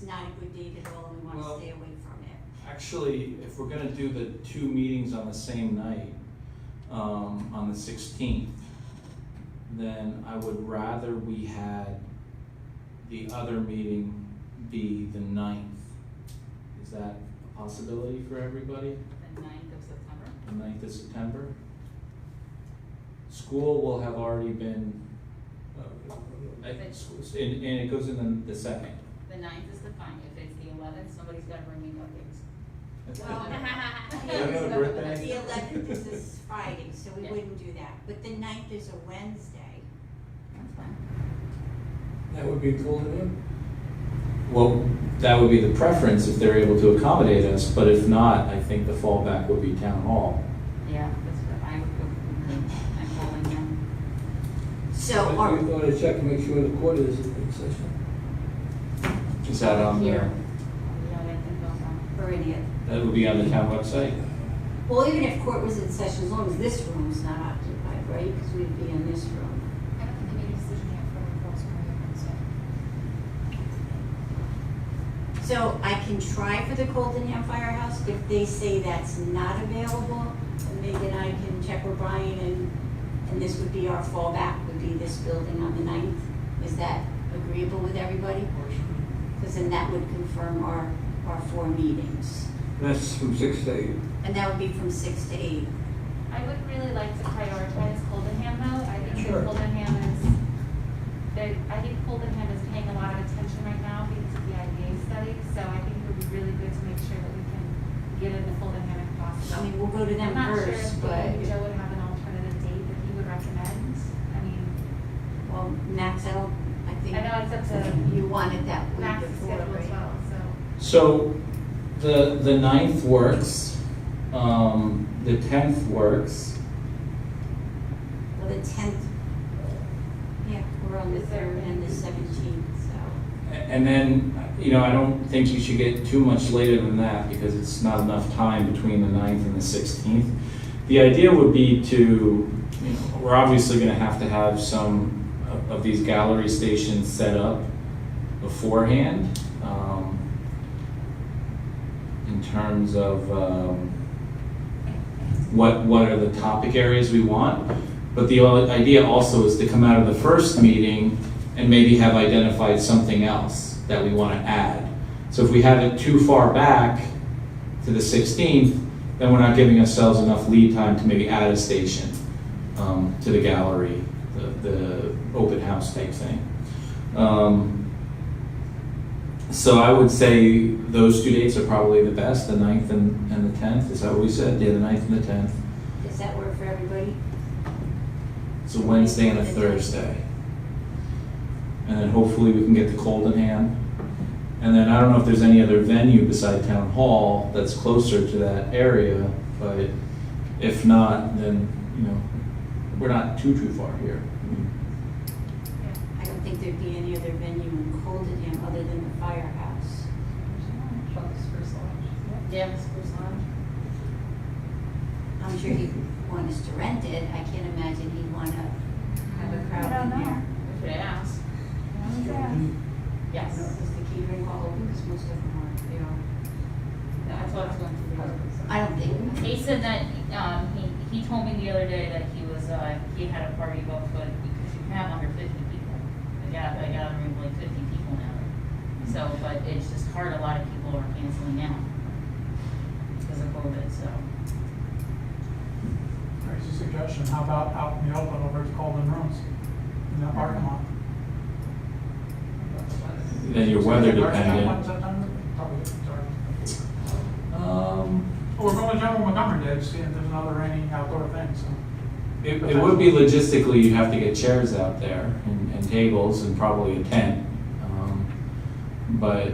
not a good date at all, and we want Well, to stay away from it. Actually, if we're gonna do the 2 meetings on the same night, on the 16th, then I would rather we had the other meeting be the 9th. Is that a possibility for everybody? The 9th of September? The 9th of September? School will have already been, and it goes in the 2nd. The 9th is the fine. If it's the 11th, somebody's gotta bring me cupcakes. Well, Yeah, no, birthday. the 11th is this Friday, so we Yeah. wouldn't do that, but the 9th is a Wednesday. That's fine. That would be cool to him. Well, that would be the preference if they're able to accommodate us, but if not, I think the fallback would be town hall. Yeah, that's what I would go with. I'm holding them. So, We or, want to check to make sure the court is in session. Is that on Here. there? Yeah, I think they'll or any of, That would be on the town website? well, even if court was in session, as long as this room's not occupied, right, because we'd be in this room. I don't think they made a decision yet for referrals from Wednesday. So I can try for the Coldenham Firehouse. If they say that's not available, then maybe I can check with Brian, and this would be our fallback, would be this building on the 9th. Is that agreeable with everybody? Because then that would confirm our 4 meetings. That's from 6 to 8. And that would be from 6 to 8. I would really like to prioritize Coldenham though. I think Sure. that I think Coldenham is paying a lot of attention right now because of the IDA study. So I think it would be really good to make sure that we can get into Coldenham if possible. I mean, we'll go to them I'm not sure first, if but, Joe would have an alternative date that he would recommend. I mean, well, Max, I think I know it's up to you wanted that week Max's before, schedule as right? well, so. So, the 9th works, the 10th works. Well, the 10th, yeah, we're on the 3rd and the 17th, so. And then, I don't think you should get too much later than that because it's not enough time between the 9th and the 16th. The idea would be to, we're obviously gonna have to have some of these gallery stations set up beforehand, in terms of, what are the topic areas we want. But the idea also is to come out of the first meeting and maybe have identified something else that we want to add. So if we have it too far back to the 16th, then we're not giving ourselves enough lead time to maybe add a station to the gallery, the open house type thing. So I would say those 2 dates are probably the best, the 9th and the 10th. Is that what we said? Yeah, the 9th and the 10th. Does that work for everybody? It's a Wednesday and a Thursday. And then hopefully we can get to Coldenham. And then I don't know if there's any other venue beside Town Hall that's closer to that area, but if not, then, we're not too far here. I don't think there'd be any other venue in Coldenham other than the firehouse. Yeah, the Spruce Lounge. I'm sure he'd want us to rent it. I can't imagine he'd want to have a I crowd don't in know. there. We could ask. Yes. Is the catering hall open? Because most of them aren't. They are. That's what I was going to. I don't think. He said that, he told me the other day that he had a party booked, but because you can have under 50 people. I got a room like 50 people now. So, but it's just hard, a lot of people are canceling out because of COVID, so. There's a suggestion, how about out in the open over at Colden Rooms, in that parking lot? Then you're weather dependent. When's that time? Probably, sorry. Um, Well, we're going to Town of Montgomery Day to see if there's another rainy outdoor thing, so. It would be logistically, you'd have to get chairs out there and tables and probably a tent. But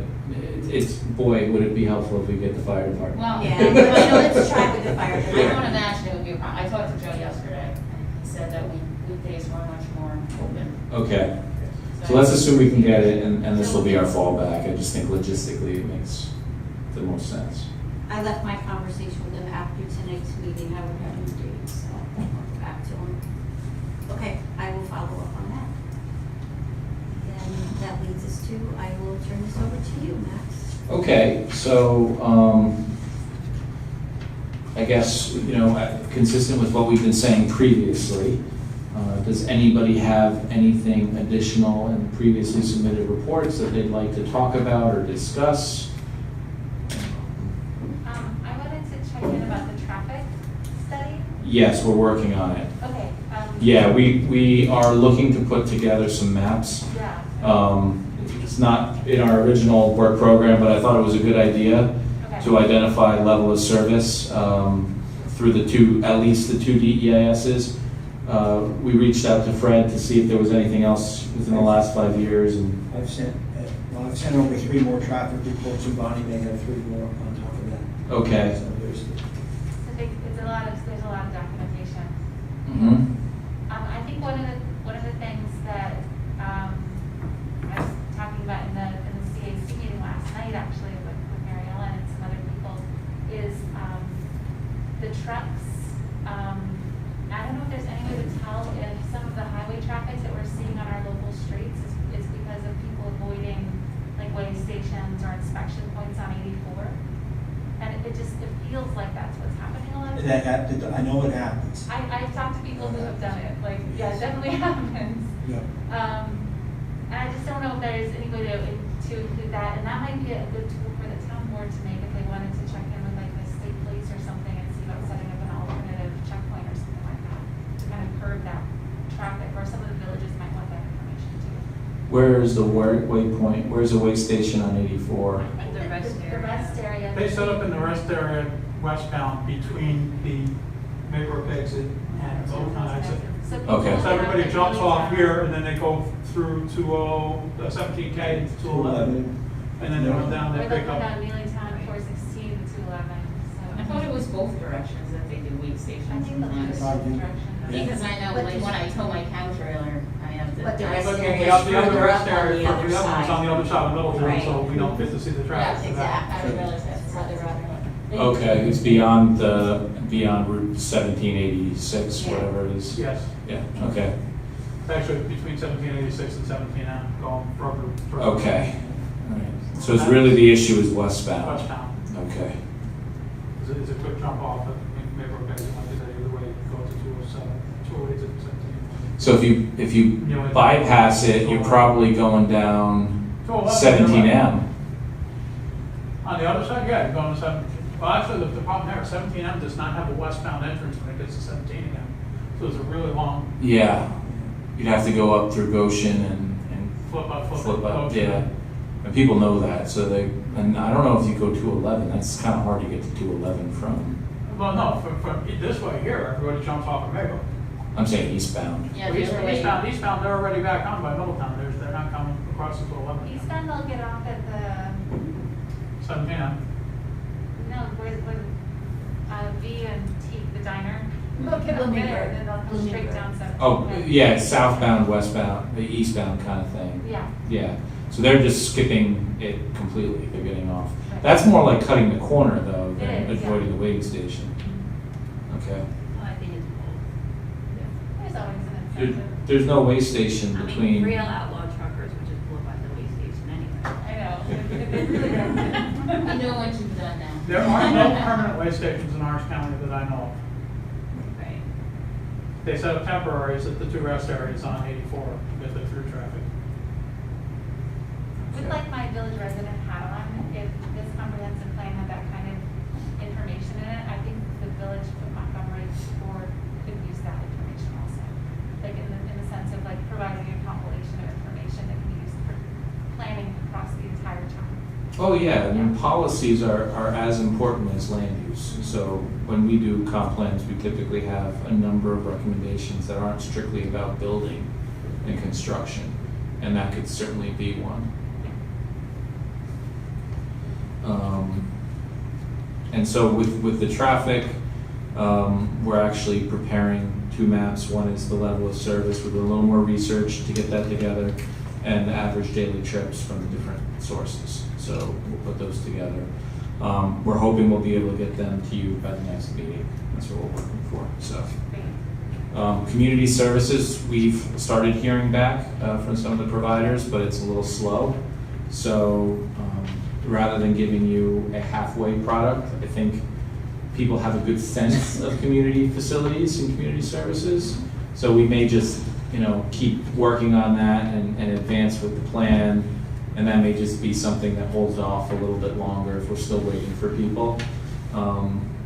boy, would it be helpful if we get the fire department. Well, Yeah, I know, let's try with the fire I don't department. imagine it would be a problem. I talked to Joe yesterday, and he said that weekdays were much more open. Okay, so let's assume we can get it and this will be our fallback. I just think logistically it makes the most sense. I left my conversation with him after tonight's meeting. I would have him date, so I'll go back to him. Okay, I will follow up on that. Then that leads us to, I will turn this over to you, Matt. Okay, so, I guess, consistent with what we've been saying previously, does anybody have anything additional in previously submitted reports that they'd like to talk about or discuss? I wanted to check in about the traffic study. Yes, we're working on it. Okay. Yeah, we are looking to put together some maps. Yeah. It's not in our original work program, but I thought it was a good idea Okay. to identify level of service through at least the two DEISs. We reached out to Fred to see if there was anything else within the last 5 years, and I've sent over 3 more traffic reports, and Bonnie may have 3 more on top of that. okay. So there's There's a lot of documentation. Mhm. I think one of the things that I was talking about in the CAC meeting last night, actually, with Mary Ellen and some other people, is the trucks. I don't know if there's any way to tell if some of the highway traffic that we're seeing on our local streets is because of people avoiding like weigh stations or inspection points on 84. And it feels like that's what's happening a lot of times. I know it happens. I've talked to people who have done it, like, yeah, it definitely happens. Yeah. And I just don't know if there's any way to include that, and that might be a good tool for the town board to make if they wanted to check in with like the state police or something and see about setting up an alternative checkpoint or something like that, to kind of curb that traffic, or some of the villages might want that information too. Where's the waypoint? Where's the way station on 84? The rest The area. rest area. They set up in the rest area westbound between the Maybrook exit and Oakland exit. So people Okay. will So everybody have jumps to off use here and then they go through 17K to 211. And then they run down, Or they they'll pick go up. down Mealingtown 416 to 211, I thought it was both directions that they do weed stations. I think they'll do sometimes. this direction. Because I know, But like, the- when I tow my cow trailer, I have to. But the I- rest But area the is other further rest up on area, the for other the other one's side. on the other side of Middletown, Right. so we don't get to see the traffic. Yes, Exactly, I didn't realize that's further up. Okay, it's beyond Route 1786, Yeah. whatever it is. Yes, Yeah, okay. it's actually between 1786 and 17M, going further. Okay. All right. So it's really the issue is westbound. Westbound. Okay. It's a quick jump off at Maybrook exit, like I said, either way, go to 207, 208 to 17. So if you bypass it, you're probably going down 17M. On the other side, yeah, you're going to 17. Well, actually, the problem there, 17M does not have a westbound entrance when it gets to 17 again. So it's a really long Yeah. You'd have to go up through Goshen and flip up. flip up, yeah. And people know that, so and I don't know if you go 211, that's kind of hard to get to 211 from, Well, no, from this way here, everybody jumps off of Maybrook. I'm saying eastbound. Yeah, the other way. Eastbound, they're already back on by Middletown. They're not coming across to 11. Eastbound, they'll get off at the, 17M. no, where V and T, the diner. They'll get up there and then they'll go straight down 17. Oh, yeah, it's southbound, westbound, the eastbound kind of thing. Yeah. Yeah, so they're just skipping it completely, they're getting off. That's more like cutting the corner though, than It is, yeah. avoiding the waiting station. Okay. I think it's both. There's always an There- incentive. There's no way station I mean, between. real outlaw truckers would just blow by the way station anyway. I know. It really does. You know what you've done now. There are no permanent way stations in Orange County that I know of. Right. They set up temporaries at the two rest areas on 84 to get the through traffic. Would like my village resident hat on, if this comprehensive plan had that kind of information in it, I think the village of Montgomery board could use that information also. Like in the sense of like providing a compilation of information that can be used for planning across the entire town. Oh, yeah, I mean, policies are as important as land use. So when we do comp plans, we typically have a number of recommendations that aren't strictly about building and construction, and that could certainly be one. And so with the traffic, we're actually preparing 2 maps. One is the level of service with a little more research to get that together, and the average daily trips from the different sources. So we'll put those together. We're hoping we'll be able to get them to you by the next meeting. That's what we're working for, so. Community services, we've started hearing back from some of the providers, but it's a little slow. So rather than giving you a halfway product. I think people have a good sense of community facilities and community services. So we may just, keep working on that and advance with the plan. And that may just be something that holds off a little bit longer if we're still waiting for people.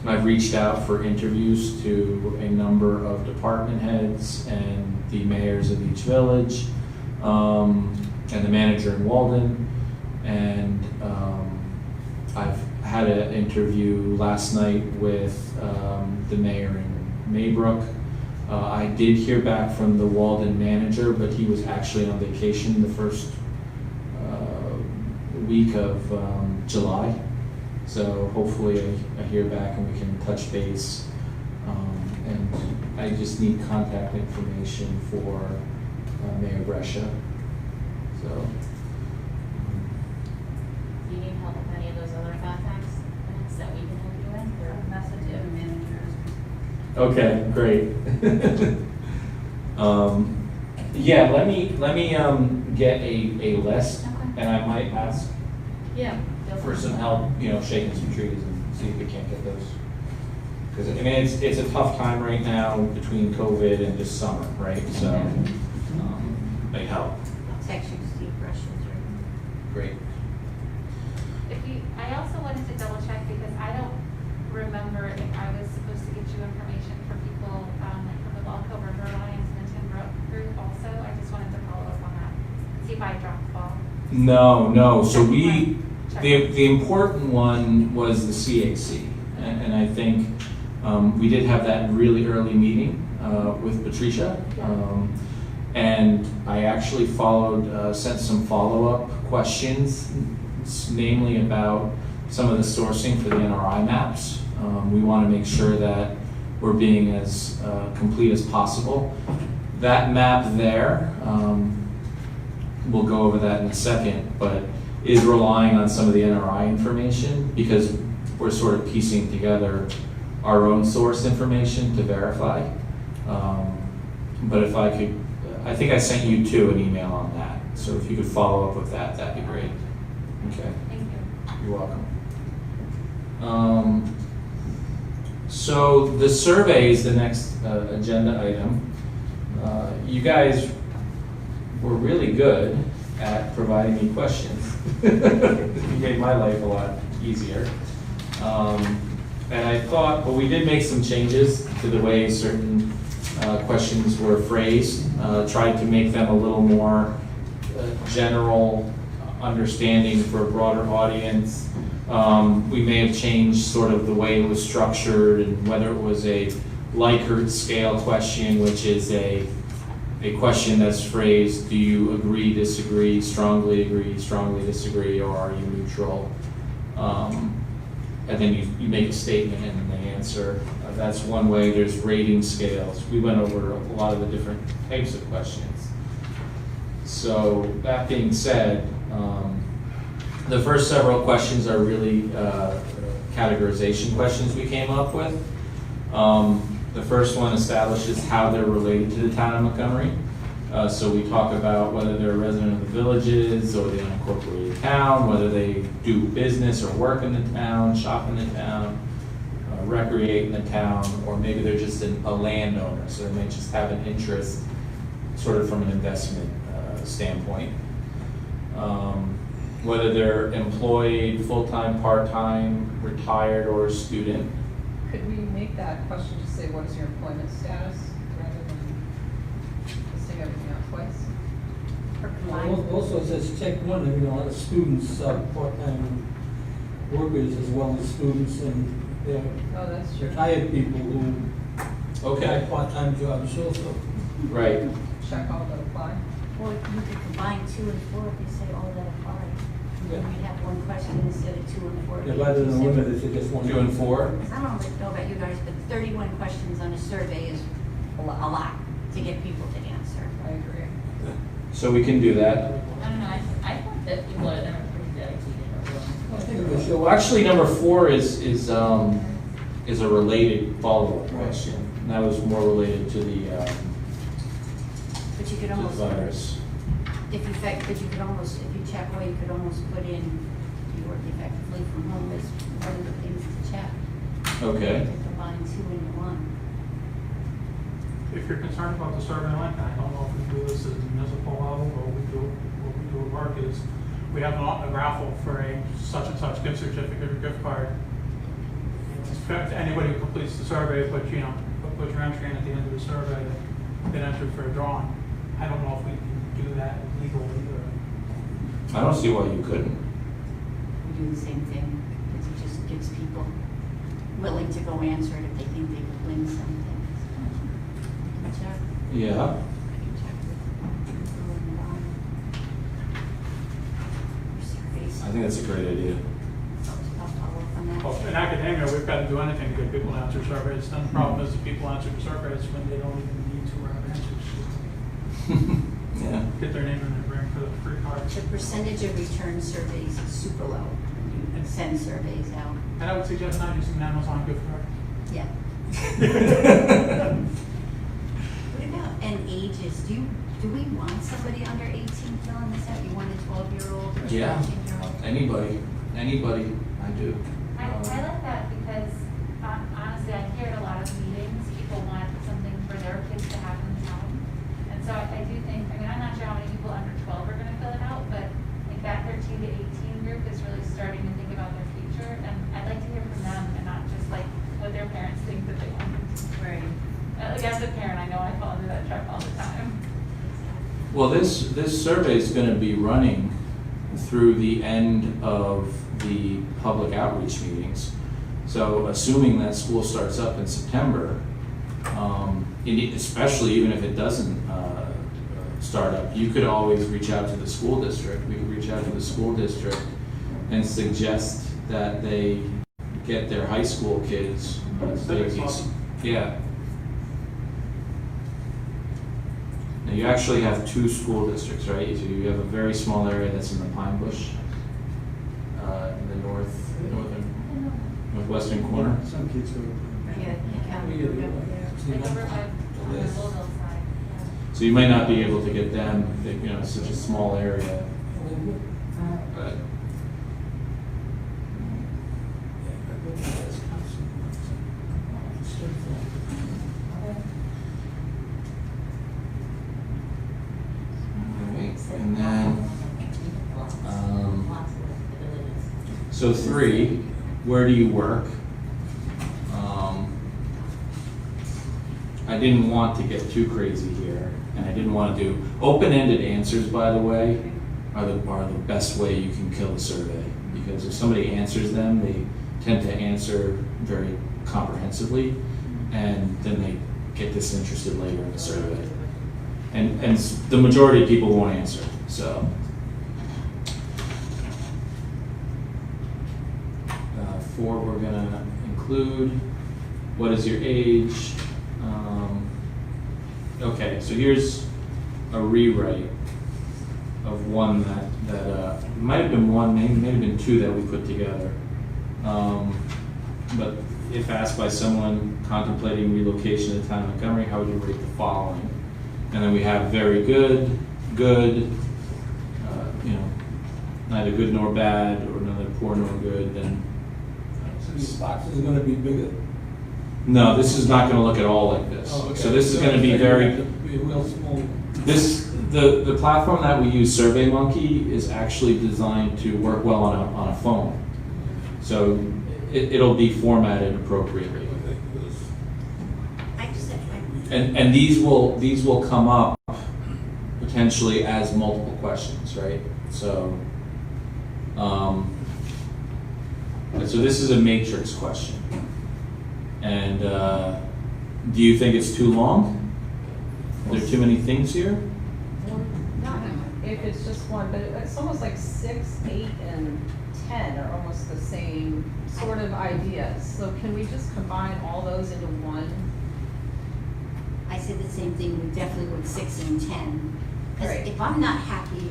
I've reached out for interviews to a number of department heads and the mayors of each village, and the manager in Walden. And I've had an interview last night with the mayor in Maybrook. I did hear back from the Walden manager, but he was actually on vacation the first week of July. So hopefully I hear back and we can touch base. And I just need contact information for Mayor Brescia. So. Do you need help with any of those other contacts that we can help you with, or message to managers? Okay, great. Yeah, let me get a list, and I might ask Yeah. for some help, shaking some trees and see if we can't get those. Because it's a tough time right now between COVID and just summer, right? So they help. I'll text you Steve Russians or. Great. I also wanted to double check because I don't remember if I was supposed to get you information for people, like from the Walco River Alliance and the Tin Brook group also. I just wanted to follow up on that, see if I dropped the ball. No. So Check. the important one was the CAC, and I think we did have that really early meeting with Patricia, and I actually sent some follow-up questions, namely about some of the sourcing for the NRI maps. We want to make sure that we're being as complete as possible. That map there, we'll go over that in a second, but is relying on some of the NRI information because we're sort of piecing together our own source information to verify. But if I could, I think I sent you too an email on that. So if you could follow up with that, that'd be great. Okay. Thank you. You're welcome. So the survey is the next agenda item. You guys were really good at providing me questions. You made my life a lot easier. And I thought, well, we did make some changes to the way certain questions were phrased, tried to make them a little more general understanding for a broader audience. We may have changed sort of the way it was structured and whether it was a Likert scale question, which is a question that's phrased, do you agree, disagree, strongly disagree, or are you neutral? And then you make a statement and then they answer. That's one way. There's rating scales. We went over a lot of the different types of questions. So that being said, the first several questions are really categorization questions we came up with. The first one establishes how they're related to the town of Montgomery. So we talk about whether they're a resident of the villages or the unincorporated town, whether they do business or work in the town, shop in the town, recreate in the town, or maybe they're just a landowner, so they may just have an interest sort of from an investment standpoint. Whether they're employed, full-time, part-time, retired, or a student. Could we make that question just say, what is your employment status, rather than listing everything out twice? Or combined. Also, it says check one, a lot of students, part-time workers as well as students and Oh, that's true. retired people who Okay, have part-time jobs also. right. Check all that apply. Or you could combine 2 and 4 if you say all that apply. Yeah. We'd have one question instead of 2 and 4. Yeah, rather than limit it to just one. 2 and 4. Because I don't know about you guys, but 31 questions on a survey is a lot to get people to answer. I agree. So we can do that. I don't know, I thought that people are pretty dedicated or willing. I think it would show Well, actually, number 4 is a related follow-up question. And that was more related to the But you could to the almost, virus. if you check, well, you could almost put in, do you work, if Okay. Combine two into one. If you're concerned about the survey link, I don't know if we do this at the municipal level, or what we do at work is, we have a raffle for a such and such gift certificate or gift card. It's fair to anybody who completes the survey, put your entry in at the end of the survey, then entered for a drawing. I don't know if we can do that legally either. I don't see why you couldn't. We do the same thing, because it just gives people willing to go answer it if they think they could win something. I can check. Yeah. I can check with surveys. I think that's a great idea. I'll follow up on that. Well, in academia, we've got to do anything to get people to answer surveys. Then the problem is that people answer the surveys when they don't even need to or have answers. Yeah. Get their name in and bring for the free card. The percentage of return surveys is super low when you send surveys out. And I would suggest not using an Amazon gift card. Yeah. What about and ages? Do we want somebody under 18 filling this out? You want a 12-year-old or a Yeah. 13-year-old? Anybody, I do. I like that because honestly, I hear at a lot of meetings, people want something for their kids to have in town. And so I do think, I mean, I'm not sure how many people under 12 are gonna fill it out, but like that 13 to 18 group is really starting to think about their future. And I'd like to hear from them and not just like what their parents think that they want them to. Right. Like as a parent, I know I fall into that trap all the time. Well, this survey is going to be running through the end of the public outreach meetings. So assuming that school starts up in September, especially even if it doesn't start up, you could always reach out to the school district. We could reach out to the school district and suggest that they get their high school kids. Civics lesson. Yeah. Now you actually have two school districts, right? So you have a very small area that's in the Pine Bush, in the northwestern corner. Some kids go to. Yeah, Yeah. Like over by the Louisville side. So you might not be able to get them, it's such a small area. But alright, and then, so 3, where do you work? I didn't want to get too crazy here, and I didn't want to do, open-ended answers, by the way, are the best way you can kill a survey. Because if somebody answers them, they tend to answer very comprehensively, and then they get disinterested later in the survey. And the majority of people won't answer, so. 4, we're gonna include, what is your age? Okay, so here's a rewrite of one that might have been one, may have been 2 that we put together. But if asked by someone contemplating relocation to the town of Montgomery, how would you rate the following? And then we have very good, neither good nor bad, or neither poor nor good, then. So these boxes are gonna be bigger. No, this is not gonna look at all like this. Oh, okay. So this is gonna be very, Be real small. the platform that we use, SurveyMonkey, is actually designed to work well on a phone. So it'll be formatted appropriately. I just said, And these will come up potentially as multiple questions, right? So, so this is a matrix question. And do you think it's too long? Are there too many things here? Not if it's just one, but it's almost like 6, 8, and 10 are almost the same sort of ideas. So can we just combine all those into one? I said the same thing, we definitely with 6 and 10. Because Right. if I'm not happy,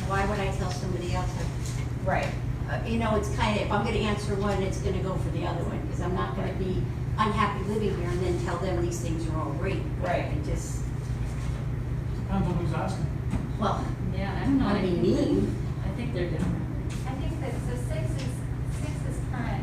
why would I tell somebody else? Right. It's kind of, if I'm gonna answer one, it's gonna go for the other one, because I'm not gonna be unhappy living here and then tell them these things are all great. Right. I just, Depends on who's asking. well, Yeah, I don't wanna be mean. I think they're different. I think that, so 6 is current,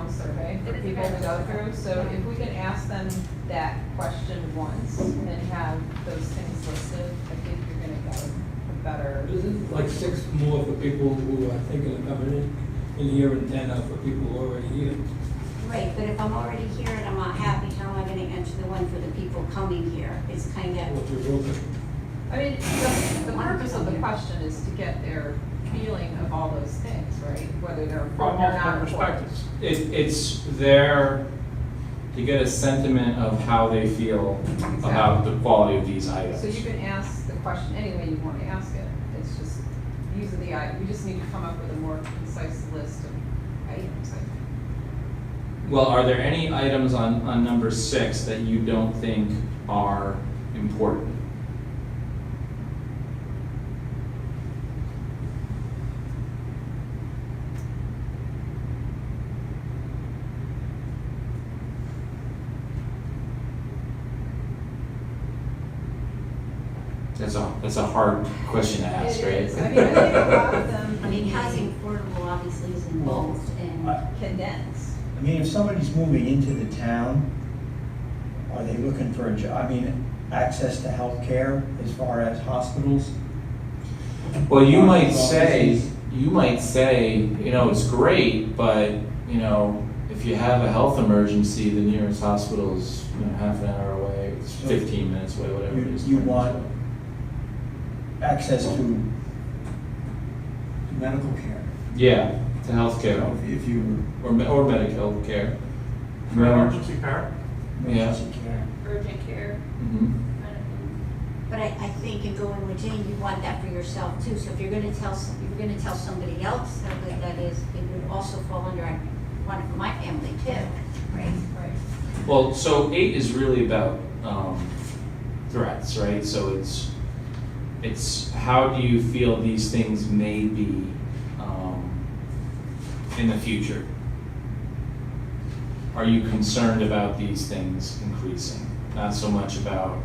long survey for It is a people to very go long through, survey. so if we can ask them that question once and have those things listed, I think you're gonna get a better. Isn't like 6 more for people who are thinking of coming in here, and 10 are for people who are already here? Right, but if I'm already here and I'm not happy, how am I gonna answer the one for the people coming here? It's kind of, What you're looking. I mean, the purpose of the question is to get their feeling of all those things, right? Whether they're From important or not multiple important. perspectives. It's there to get a sentiment of how they feel about the quality of these items. So you can ask the question any way you want to ask it. It's just, these are the items, we just need to come up with a more concise list of items, I think. Well, are there any items on number 6 that you don't think are important? That's a hard question to ask, It right? is. I mean, I think a lot of them. I mean, housing affordable obviously is involved and Condense. I mean, if somebody's moving into the town, are they looking for a job? I mean, access to healthcare as far as hospitals? Well, you might say, it's great, but, if you have a health emergency, the nearest hospital is, half an hour away, it's 15 minutes away, whatever it is. You want access to medical care. Yeah, to healthcare, So if you or medical care. For emergency care. emergency care. Urgent care, Mhm. kind of thing. But I think in going with Jane, you want that for yourself too. So if you're gonna tell somebody else how good that is, it would also fall under, I want it for my family too, right? Right. Well, so 8 is really about threats, right? So it's how do you feel these things may be in the future? Are you concerned about these things increasing? Not so much about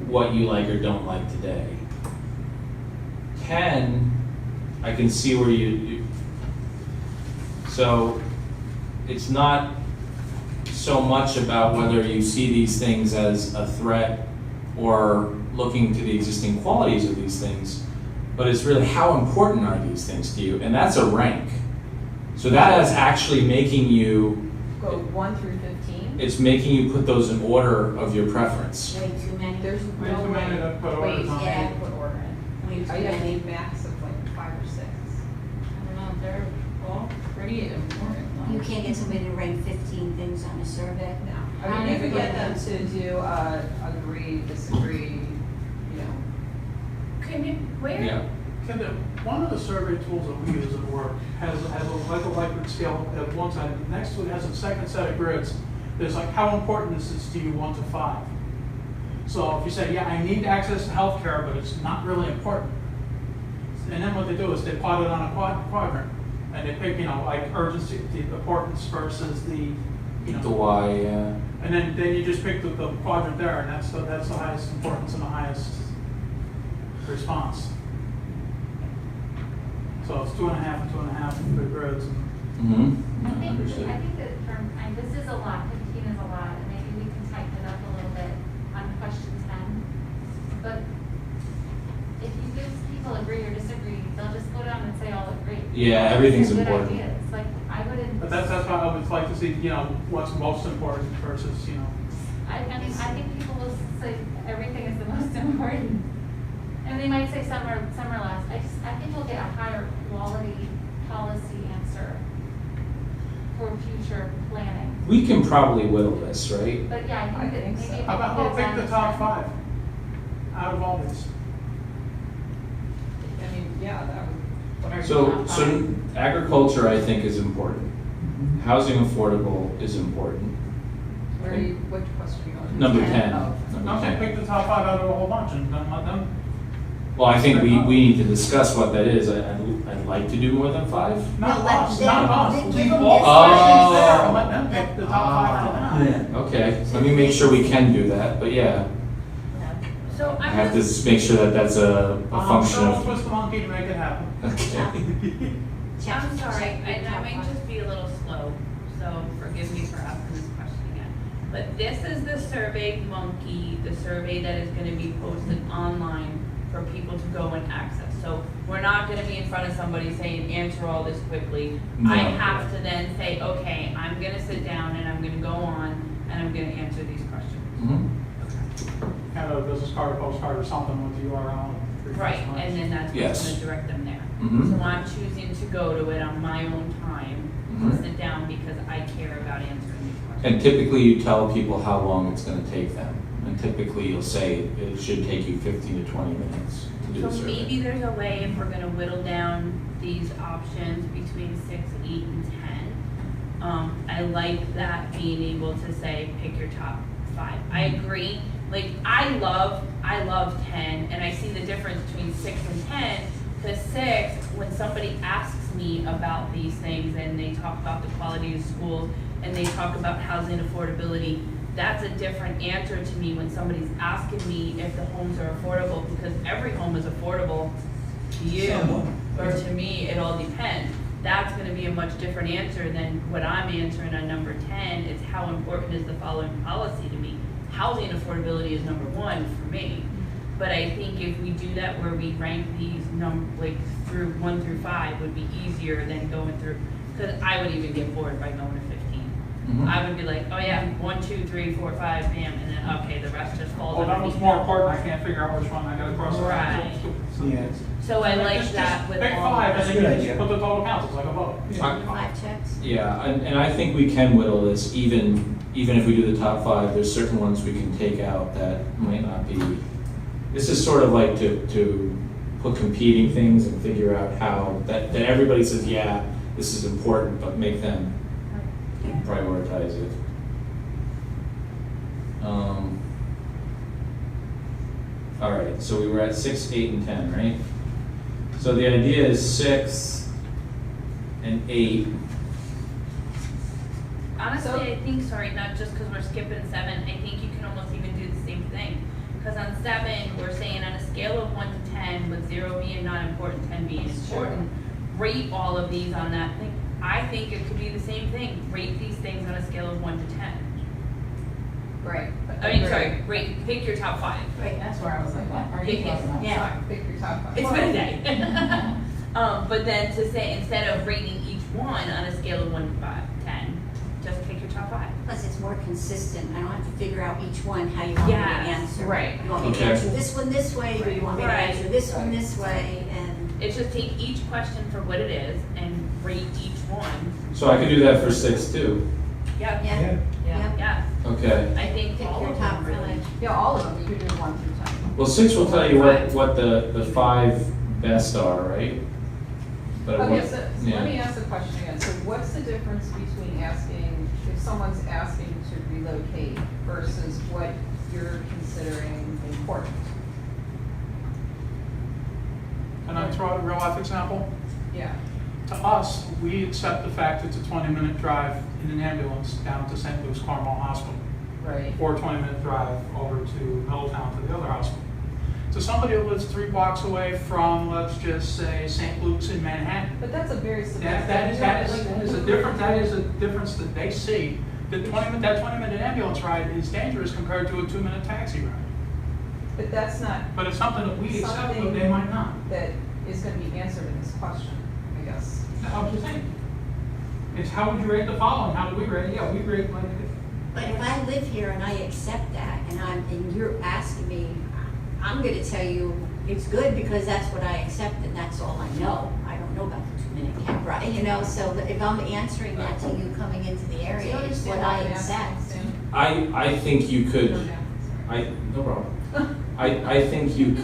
what you like or don't like today. 10, I can see where so it's not so much about whether you see these things as a threat or looking to the existing qualities of these things, but it's really how important are these things to you, and that's a rank. So that is actually making you, Go 1 through 15. it's making you put those in order of your preference. Way too many. There's Way no too way. many to put orders Wait, on. yeah, put order in. Way too I have many. a max of like 5 or 6. I don't know, they're all pretty important. though. You can't get somebody to rank 15 things on a survey. No. I mean, you could get them to do agree, disagree, Can you, where? Yeah. One of the survey tools that we use at work has a Likert scale at one side. Next to it has a second set of grids. There's like, how important is this to you, 1 to 5? So if you say, yeah, I need access to healthcare, but it's not really important. And then what they do is they plot it on a quadrant. And they pick, like urgency, the importance versus the, The why, yeah. and then you just pick the quadrant there, and that's the highest importance and the highest response. So it's 2.5 and 2.5 for grids. Mm-hmm. I Understood. think that and this is a lot, 15 is a lot, and maybe we can tighten it up a little bit on question 10. But if you give people agree or disagree, they'll just go down and say all agree. Yeah, everything's These are good important. ideas. Like, I wouldn't. But that's why I would like to see, what's most important versus, I mean, I think people will say everything is the most important. And they might say some are less. I think we'll get a higher quality policy answer for future planning. We can probably whittle this, right? But yeah, I I think that think maybe. so. if how about we we'll get pick down the to top 10. 5 out of all these? I mean, yeah, that would. What are So, your top so 5? agriculture, I think, is important. Housing affordable is important. Where are you, which question are you on? Number 10. 10. Oh. Number I'm saying 10. pick the top 5 out of a whole bunch and then let them. Well, I think we need to discuss what that is. I'd like to do more than 5. Not No, let us, them- not us. they give Leave them all this questions there question. and let them pick the top 5 out of that. Yeah. Okay, let me make sure we can do that, but yeah, So I I'm have to just, just make sure that that's a function Don't of. twist the monkey to make it happen. Okay. Check- I'm sorry, check the and I top might five. just be a little slow, But this is the Survey Monkey, the survey that is gonna be posted online for people to go and access. So we're not gonna be in front of somebody saying, answer all this quickly. I No. have to then say, okay, I'm gonna sit down and I'm gonna go on and I'm gonna answer these questions. Mhm. Have a business card, a postcard, or something with the URL. Right, and then that's what's Yes. gonna direct them there. Mhm. So I'm choosing to go to it on my own time, to Mhm. sit down because I care about answering these questions. And typically you tell people how long it's gonna take them. And typically you'll say it should take you 15 to 20 minutes to do the So survey. maybe there's a way, if we're gonna whittle down these options between 6, 8, and 10. I like that being able to say, pick your top 5. I agree, like, I love 10, and I see the difference between 6 and 10. Because 6, when somebody asks me about these things, and they talk about the quality of schools, and they talk about housing affordability, that's a different answer to me when somebody's asking me if the homes are affordable, because every home is affordable to you, Somewhat. or to me, it all depends. That's gonna be a much different answer than what I'm answering on number 10, is how important is the following policy to me? Housing affordability is number 1 for me. But I think if we do that where we rank these like through 1 through 5 would be easier than going through, because I would even get bored by going to 15. Mhm. I would be like, oh yeah, 1, 2, 3, 4, 5, bam, and then, okay, the rest just falls Well, that was underneath. more important, I can't figure out which one I gotta cross out. Right. Yeah. So I like Just that with pick all. 5, and That's a then good you idea. just put the total counts, it's like a vote. I- 5 checks? Yeah, and I think we can whittle this, even if we do the top 5, there's certain ones we can take out that might not be. This is sort of like to put competing things and figure out how, that everybody says, yeah, this is important, but make them prioritize it. All right, so we were at 6, 8, and 10, right? So the idea is 6 and 8. Honestly, So- I think, sorry, not just because we're skipping 7, I think you can almost even do the same thing. Because on 7, we're saying on a scale of 1 to 10, with 0 being not important, 10 being important, rate all of these on that thing. I think it could be the same thing, rate these things on a scale of 1 to 10. Right. I mean, sorry, rate, pick your top 5. Right. That's where I was like, what are you Pick it. talking about? Yeah. Sorry, pick your top 5. It's been a day. But then to say, instead of rating each one on a scale of 1 to 10, just pick your top 5. Plus, it's more consistent. I don't have to figure out each one how you want me to Yes, answer. right. You want me to Okay. answer this one this way, or you want me to Right. answer this one this way, and It's just take each question for what it is and rate each one. So I could do that for 6 too. Yeah, yeah, yeah. yeah. Okay. I think Pick all your of top them really. 5. Yeah, all of them, you could do 1 through 10. Well, 6 will tell you what the 5 best are, right? But Okay, what- so yeah. let me ask the question again. So what's the difference between asking, if someone's asking to relocate versus what you're considering important? Can I throw out a real life example? Yeah. To us, we accept the fact it's a 20-minute drive in an ambulance down to St. Luke's Carmel Hospital, Right. or a 20-minute drive over to Middletown to the other hospital. To somebody who lives 3 blocks away from, let's just say, St. Luke's in Manhattan, But that's a very subjective. that is a difference that they see. That 20-minute ambulance ride is dangerous compared to a 2-minute taxi ride. But that's not But it's something that we accept, but something they might not. that is gonna be answered in this question, I guess. How would you think? It's how would you rate the following? How do we rate it? Yeah, we rate like. But if I live here and I accept that, and you're asking me, I'm gonna tell you, it's good because that's what I accept and that's all I know. I don't know about the 2-minute cab ride, you know, so that if I'm answering that to you coming into the Do you area, it's understand what I what I'm asking, accept. Sam? I think you could, No, sorry. no problem. I think you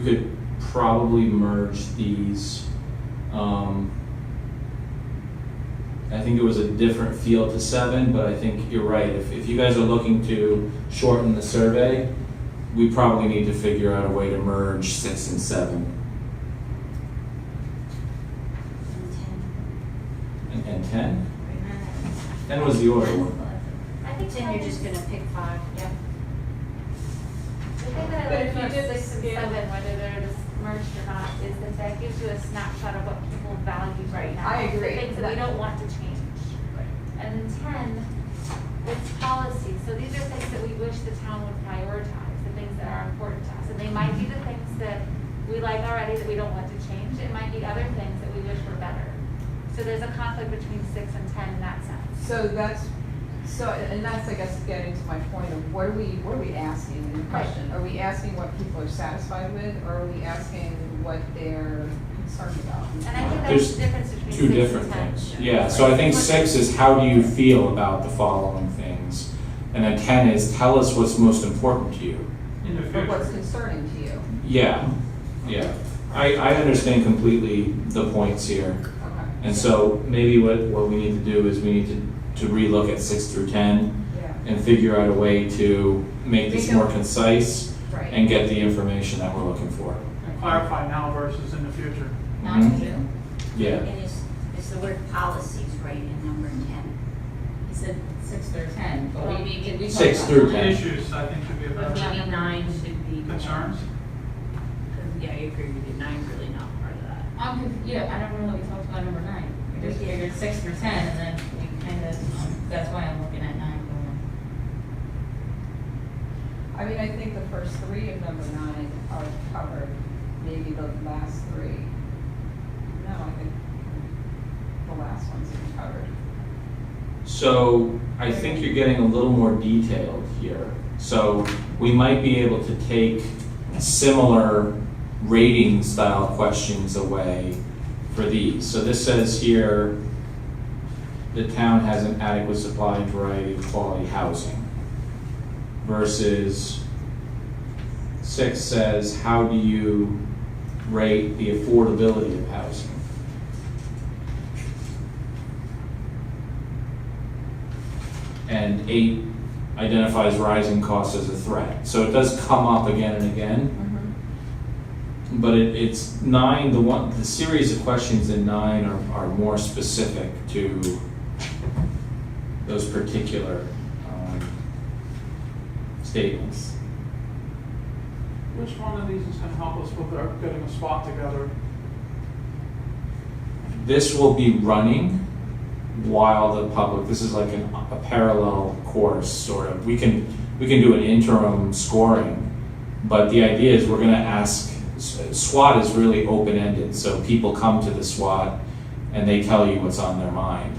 could probably merge these. I think there was a different feel to 7, but I think you're right. If you guys are looking to shorten the survey, we probably need to figure out a way to merge 6 and 7. And 10? 10 was the order. I think 10, you're just gonna pick 5, yeah. The thing that But I if like you about did 6 and scale- 7, whether they're just merged or not, is that gives you a snapshot of what people value right now. I agree. The things that we don't want to change. And then 10, It's policy, so these are things that we wish the town would prioritize, the things that are important to us. And they might be the things that we like already that we don't want to change. It might be other things that we wish were better. So there's a conflict between 6 and 10 in that sense. And that's, I guess, getting to my point of what are we asking in the question? Are we asking what people are satisfied with, or are we asking what they're concerned about? And I think There's that's the difference between 6 two and 10. different things. Yeah, so I think 6 is how do you feel about the following things? And then 10 is tell us what's most important to you. In the Or what's future. concerning to you? Yeah, yeah. I understand completely the points here. Okay. And so maybe what we need to do is we need to relook at 6 through 10 Yeah, and figure out a way to make this Make more it- concise right. and get the information that we're looking for. And clarify now versus in the future. Not Mhm. two. Yeah. And it's the word policies, right, in number 10. He said 6 through 10, but Well, we, did we talk 6 about through nine? 10. Issues, I think, should be But about maybe 9 should be. concerns. Because, yeah, I agree with you, 9's really not part of that. Yeah, I don't know that we talked about number 9. We just figured 6 through 10, and then we kind of, that's why I'm looking at 9 going. I mean, I think the first 3 of number 9 are covered, maybe the last 3. No, I think the last one's covered. So I think you're getting a little more detailed here. So we might be able to take similar rating style questions away for these. So this says here, the town has an adequate supply and variety of quality housing. Versus 6 says, how do you rate the affordability of housing? And 8 identifies rising costs as a threat. So it does come up again and again. But it's 9, the series of questions in 9 are more specific to those particular statements. Which one of these is going to help us with our getting a spot together? This will be running while the public, this is like a parallel course, sort of. We can do an interim scoring, but the idea is we're gonna ask, SWOT is really open-ended, so people come to the SWOT and they tell you what's on their mind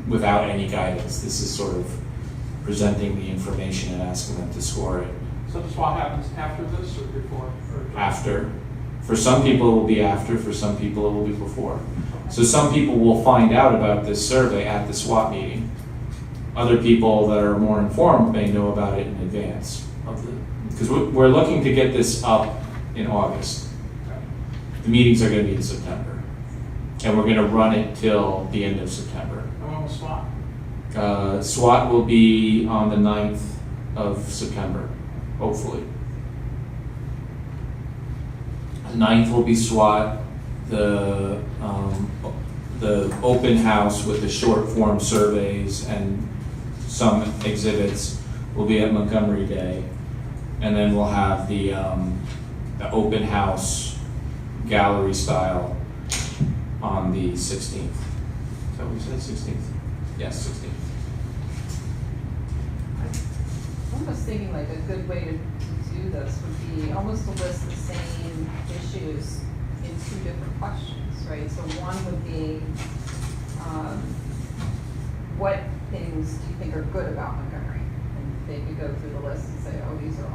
without any guidance. This is sort of presenting the information and asking them to score it. So the SWOT happens after this or before? Or After. For some people it will be after, for some people it will be before. So some people will find out about this survey at the SWAT meeting. Other people that are more informed may know about it in advance of the, because we're looking to get this up in August. The meetings are gonna be in September. And we're gonna run it till the end of September. And when was SWOT? SWAT will be on the 9th of September, hopefully. The 9th will be SWAT, the open house with the short form surveys and some exhibits will be at Montgomery Day. And then we'll have the open house gallery style on the 16th. Is that what we said, 16th? Yes, 16th. I'm almost thinking like a good way to do this would be almost to list the same issues in 2 different questions, right? So one would be, what things do you think are good about Montgomery? And they could go through the list and say, oh, these are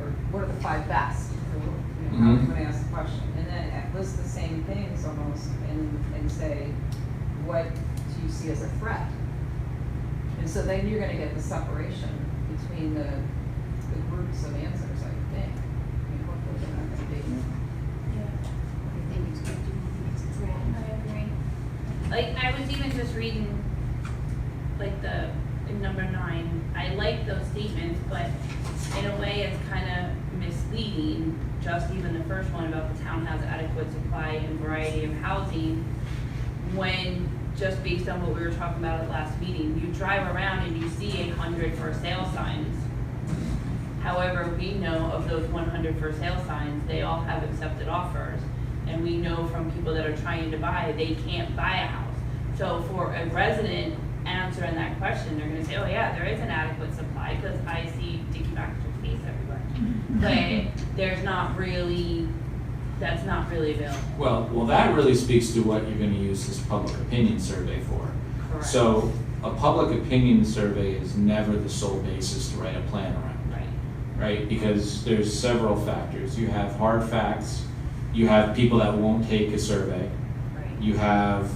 or what are the 5 best? Or, you know, how are you gonna ask the question? And then list the same things almost and say, what do you see as a threat? And so then you're gonna get the separation between the groups of answers, I think. I mean, what those are not gonna be. I think it's good to, it's a threat. I agree. Like, I was even just reading, like, in number 9, I like those statements, but in a way it's kind of misleading, just even the first one about the town has adequate supply and variety of housing, when, just based on what we were talking about at last meeting, you drive around and you see 100 for sale signs. However, we know of those 100 for sale signs, they all have accepted offers. And we know from people that are trying to buy, they can't buy a house. So for a resident answer answering that question, they're gonna say, oh yeah, there is an adequate supply, because I see Dickie Baxter's face everywhere. But there's not really, that's not really available. Well, that really speaks to what you're gonna use this public opinion survey for. Correct. So, a public opinion survey is never the sole basis to write a plan around. Right. Right, because there's several factors. You have hard facts, you have people that won't take a survey, Right. you have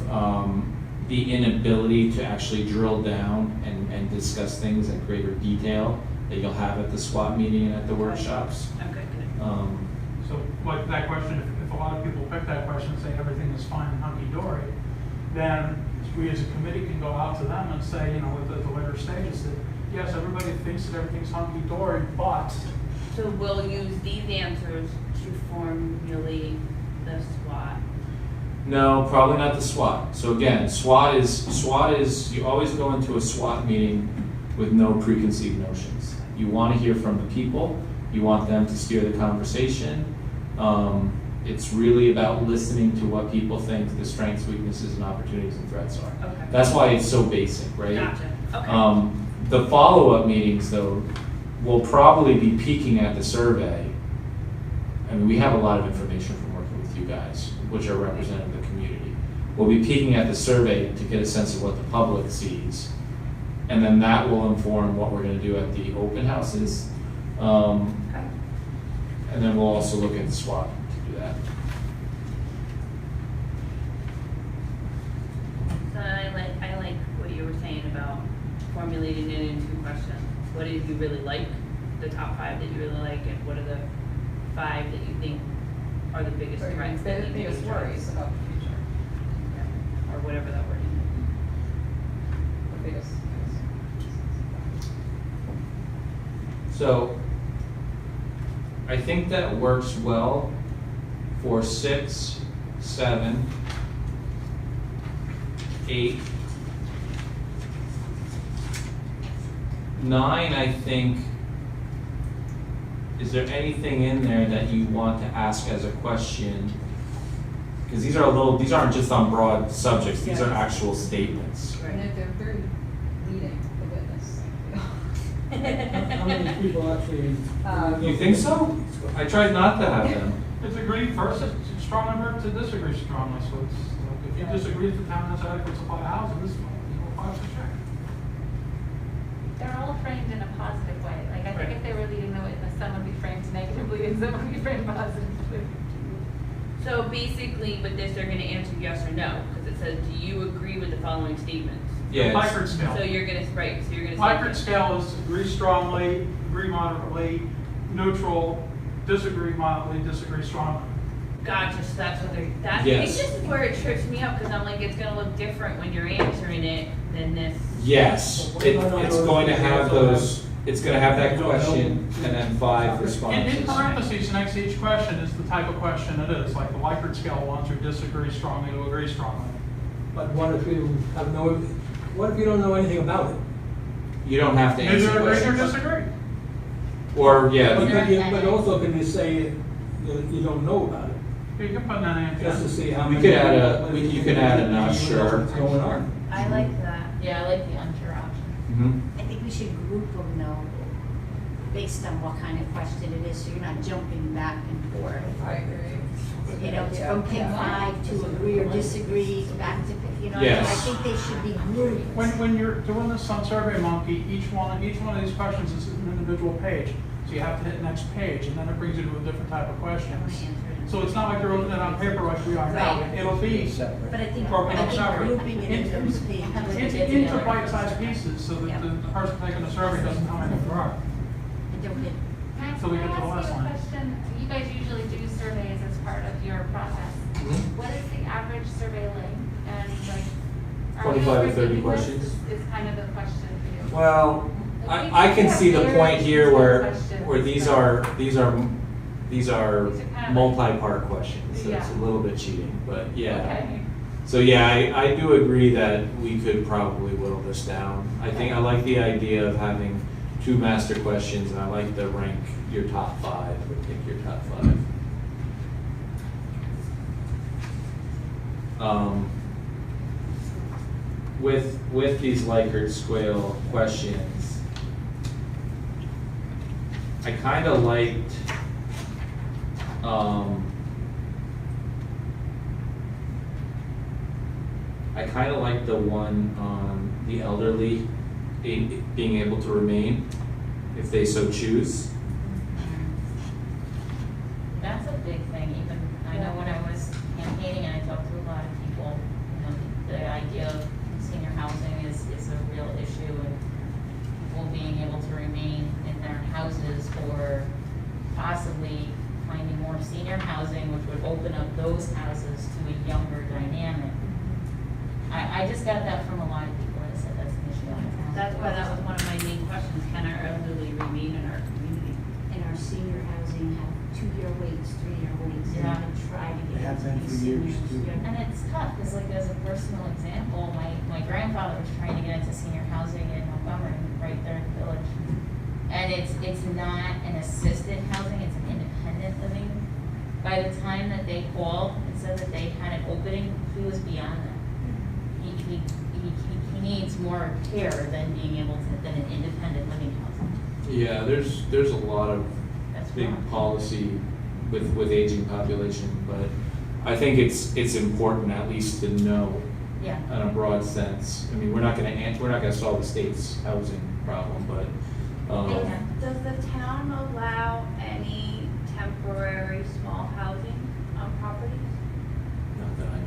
the inability to actually drill down and discuss things in greater detail that you'll have at the SWAT meeting and at the workshops. Okay, good. So like that question, if a lot of people pick that question and say everything is fine and hunky-dory, then we as a committee can go out to them and say, you know, at the later stages that, yes, everybody thinks that everything's hunky-dory, but So we'll use these answers to formulate the SWOT. No, probably not the SWOT. So again, SWOT is, you always go into a SWOT meeting with no preconceived notions. You want to hear from the people, you want them to steer the conversation. It's really about listening to what people think the strengths, weaknesses, and opportunities and threats are. Okay. That's why it's so basic, right? Gotcha, okay. The follow-up meetings, though, will probably be peeking at the survey. I mean, we have a lot of information from working with you guys, which are representative of the community. We'll be peeking at the survey to get a sense of what the public sees. And then that will inform what we're gonna do at the open houses. Okay. And then we'll also look at the SWOT to do that. So I like what you were saying about formulating it into questions. What did you really like, the top 5 that you really like, and what are the 5 that you think are the biggest Or your threats that need to be biggest addressed? worries about the future. Or whatever that word is. The biggest. So, I think that works well for 6, 7, 8, 9, I think, is there anything in there that you want to ask as a question? Because these aren't just on broad subjects, these are actual statements. And if they're very leading the witness. How many people actually? You think so? I tried not to have them. disagree versus strong enough to disagree strongly. So it's like if you disagree with the town has adequate supply of housing, this is, you know, 5 to check. They're all framed in a positive way. Like, I think if they were leading the witness, some would be framed negatively and some would be framed positively. So basically, with this, they're gonna answer yes or no, because it says, do you agree with the following statements? Yeah, it's- Likert scale. So you're gonna, right, so you're gonna say. Likert scale is agree strongly, agree moderately, neutral, disagree moderately, disagree strongly. Gotcha, so that's what they're, that's, Yes. it's just where it trips me up, because I'm like, it's gonna look different when you're answering it than this. Yes, it's going to have those, it's gonna have that question and then 5 In responses. parentheses next to each question is the type of question it is, like the Likert scale ones are disagree strongly to agree strongly. But what if you have what if you don't know anything about it? You don't have to answer Either agree or questions. disagree. Or, yeah, But also can you say that you don't know about it, You can put that in. just to see how We many. could add you could add a not What's sure. going on. I like that. Yeah, I like the unsure option. Mhm. I think we should group them though, based on what kind of question it is, so you're not jumping back and forth. I agree. You know, it's from pick Yeah. 5 to agree or disagree, back to pick, you know, I Yes. think they should be grouped. When you're doing this on SurveyMonkey, each one of these questions is an individual page. So you have to hit next page, and then it brings you to a different type of questions. So it's not like you're opening it on paper like we are now. Right. It'll be Separate. But I think broken up separate. grouping it into those pages. into bite-sized pieces, so that Yeah. the person taking the survey doesn't know how many there are. I don't get, So we get to the Can I last ask you line. a question? You guys usually do surveys as part of your process. Mhm. What is the average survey length? And like, are 25 to we 30 overthinking this? questions. Is kind of the question for you. Well, I can see the point here where these are multi-part questions, so it's a little bit cheating, but yeah. Okay. So yeah, I do agree that we could probably whittle this down. I think I like the idea of having 2 master questions, and I like the rank your top 5, or pick your top 5. with these Likert Swale questions, I kind of liked, the one on the elderly being able to remain if they so choose. That's a big thing, even, I know when I was campaigning and I talked to a lot of people, you know, the idea of senior housing is a real issue, and people being able to remain in their houses or possibly finding more senior housing, which would open up those houses to a younger dynamic. I just got that from a lot of people, I said that's an issue. That's why that was one of my main questions, can our elderly remain in our community? And our senior housing have 2-year waits, 3-year waits, and Yeah. even try to They get have into been these for years, seniors. too. Yeah. And it's tough, because like as a personal example, my grandfather was trying to get into senior housing in Montgomery, right there in the village. And it's not an assisted housing, it's an independent living. By the time that they called and said that they had an opening, he was beyond that. He needs more care than being able to, than an independent living housing. Yeah, there's a lot of That's big wrong. policy with aging population, but I think it's important at least to know Yeah. in a broad sense. I mean, we're not gonna solve the state's housing problem, but, Does the town allow any temporary small housing on properties? not that I know.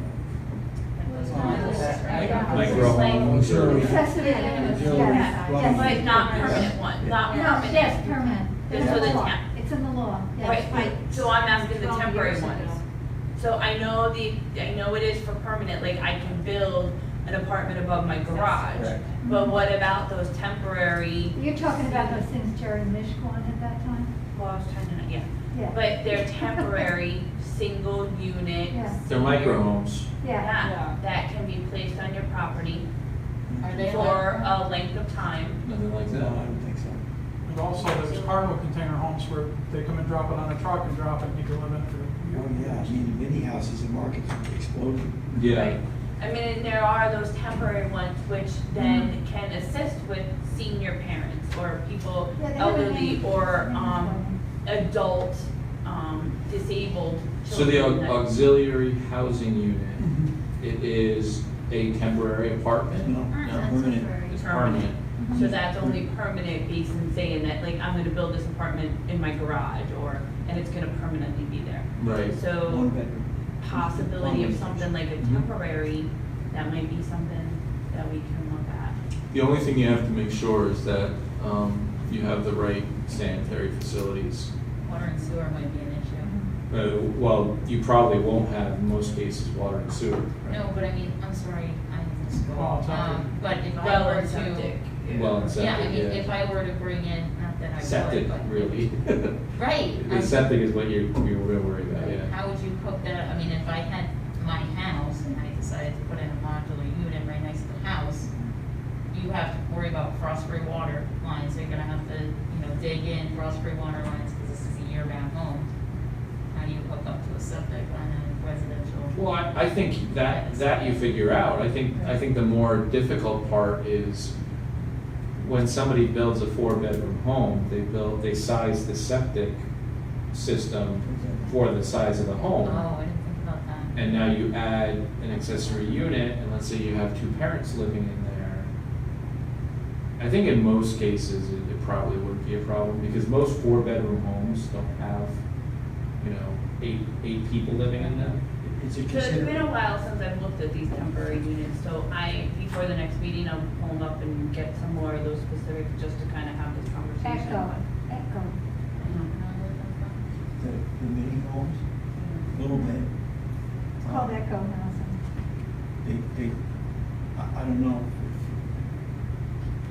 That goes Well, on. yeah. Micro homes or. Necessity. But not permanent one, not permanent. Yes, permanent. It's for the town. It's in the law, yes. Right, so I'm asking the 12 temporary years ones. ago. So I know it is for permanent, like I can build an apartment above my garage. Correct. But what about those temporary, You're talking about those things Jerry Mishkon at that time? well, I was trying to, yeah, Yeah. but they're temporary, single unit. Yeah. They're micro homes. Yeah. Yeah, that can be placed on your property Are they for allowed? a length of time. Nothing like No, I that. don't think so. And also, there's cargo container homes where they come and drop it on a truck and drop it, and you can live in it for. Oh, yeah, I mean, the mini houses, the market's exploding. Yeah. Right. I mean, and there are those temporary ones which then can assist with senior parents or people, Yeah, they have a elderly name. or, adult, disabled So the children. that- auxiliary housing unit, it is a temporary apartment? No, permanent. It's permanent. So that's only permanent based in saying that, like, I'm gonna build this apartment in my garage and it's gonna permanently be there. Right. One So bedroom. possibility of something like a temporary, that might be something that we can look at. The only thing you have to make sure is that you have the right sanitary facilities. Water and sewer might be an issue. Well, you probably won't have, in most cases, water and sewer. right? No, but I mean, I'm sorry, I misspoke. Well, temporary. But if I Well, were and septic. to, Well, and yeah, I septic, mean, yeah. if I were to bring in, not that I would, Septic, but. really. Right. The septic is what you're real worried about, yeah. How would you cook that? I mean, if I had my house and I decided to put in a modular unit right next to the house, you have to worry about frost-free water lines. So you're gonna have to, dig in frost-free water lines because this is a year-round home. How do you hook up to a septic on a residential? Well, I think that you figure out. I think the more difficult part is when somebody builds a 4-bedroom home, they size the septic system for the size of the home. Oh, I didn't think about that. And now you add an accessory unit, and let's say you have 2 parents living in there. I think in most cases, it probably wouldn't be a problem, because most 4-bedroom homes don't have, 8 people living in them. It's a So it's been a considerable. while since I've looked at these temporary units, so before the next meeting, I'll pull them up and get some more of those specifics, just to kind of have this conversation. Echo, echo. The mini homes, a little bit. It's called echo housing. I don't know.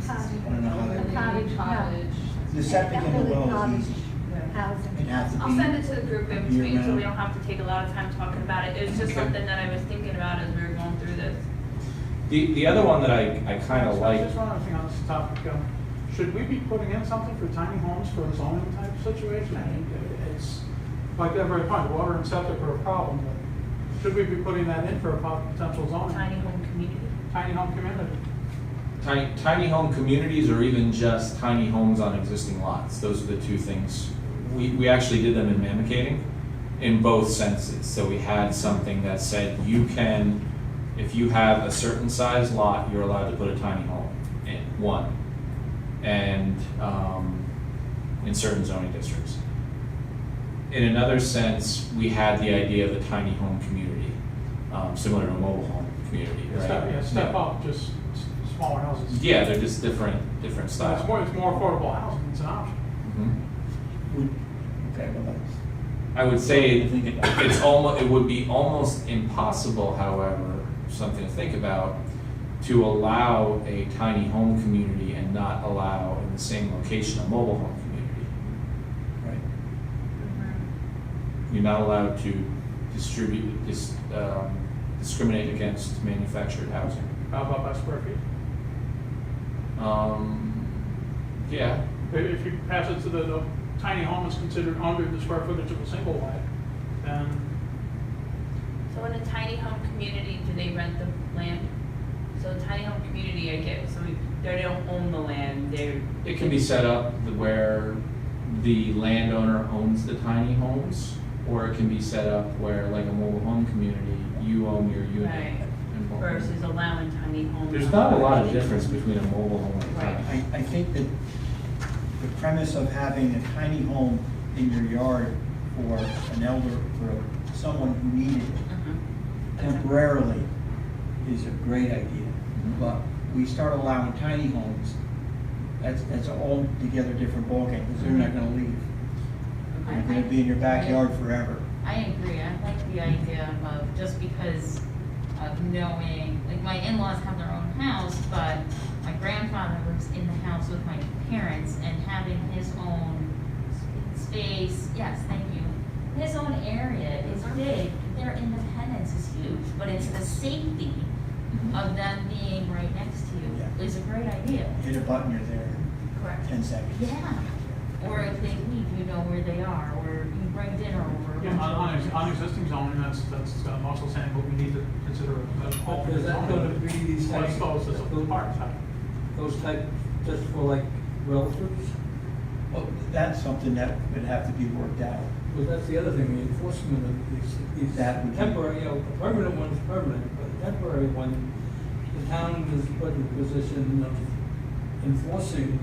Cottage. I don't know how that- Cottage, The septic in the well is easy. housing. It'd have to be. I'll send it to the group in between, so we year-round. don't have to take a lot of time talking about it. It was just Okay. something that I was thinking about as we were going through this. The other one that I kind of like, Just one other thing on this topic, should we be putting in something for tiny homes for a zoning type situation? I mean, it's, like every point, water and septic are a problem, but should we be putting that in for a potential zoning? Tiny home community. tiny home community. Tiny home communities or even just tiny homes on existing lots. Those are the two things. We actually did them in Mamakating in both senses. So we had something that said you can, if you have a certain size lot, you're allowed to put a tiny home in, one. And in certain zoning districts. In another sense, we had the idea of a tiny home community, similar to a mobile home community, right? Step up, just smaller houses. Yeah, they're just different styles. It's more affordable housing, it's an option. Okay, well, that's. I would say I think it- it would be almost impossible, however, something to think about, to allow a tiny home community and not allow in the same location a mobile home community. Right. You're not allowed to discriminate against manufactured housing. How about by square feet? Yeah, If you pass it to the tiny home is considered under the square footage of a single wide, then So in a tiny home community, do they rent the land? So a tiny home community, I get, so they don't own the land, they're. it can be set up where the landowner owns the tiny homes, or it can be set up where, like a mobile home community, you own your unit. Right. and mobile- Versus allowing tiny homes. There's not a lot of difference between a mobile home and a Right. tiny. I think that the premise of having a tiny home in your yard for for someone who needed it Mhm. temporarily is a great idea. Mhm. But we start allowing tiny homes, that's a altogether different ballgame, because they're not gonna leave. They're gonna be in your backyard forever. I agree, I like the idea of, just because of knowing, like, my in-laws have their own house, but my grandfather lives in the house with my parents, and having his own space, yes, thank you, his own area is big, their independence is huge, but it's the safety of them being right next to you Yeah. is a great idea. Hit a button, you're there in Correct. 10 seconds. Yeah, or if they leave, you know where they are, or you bring dinner over. yeah, on existing zoning, that's also saying, but we need to consider an Is alternate that gonna zoning. be these Let's type, go, this is part time. those type, just for like relatives? Well, that's something that would have to be worked out. Well, that's the other thing, the enforcement of these That would be- temporary, the permanent one's permanent, but the temporary one, the town is put in a position of enforcing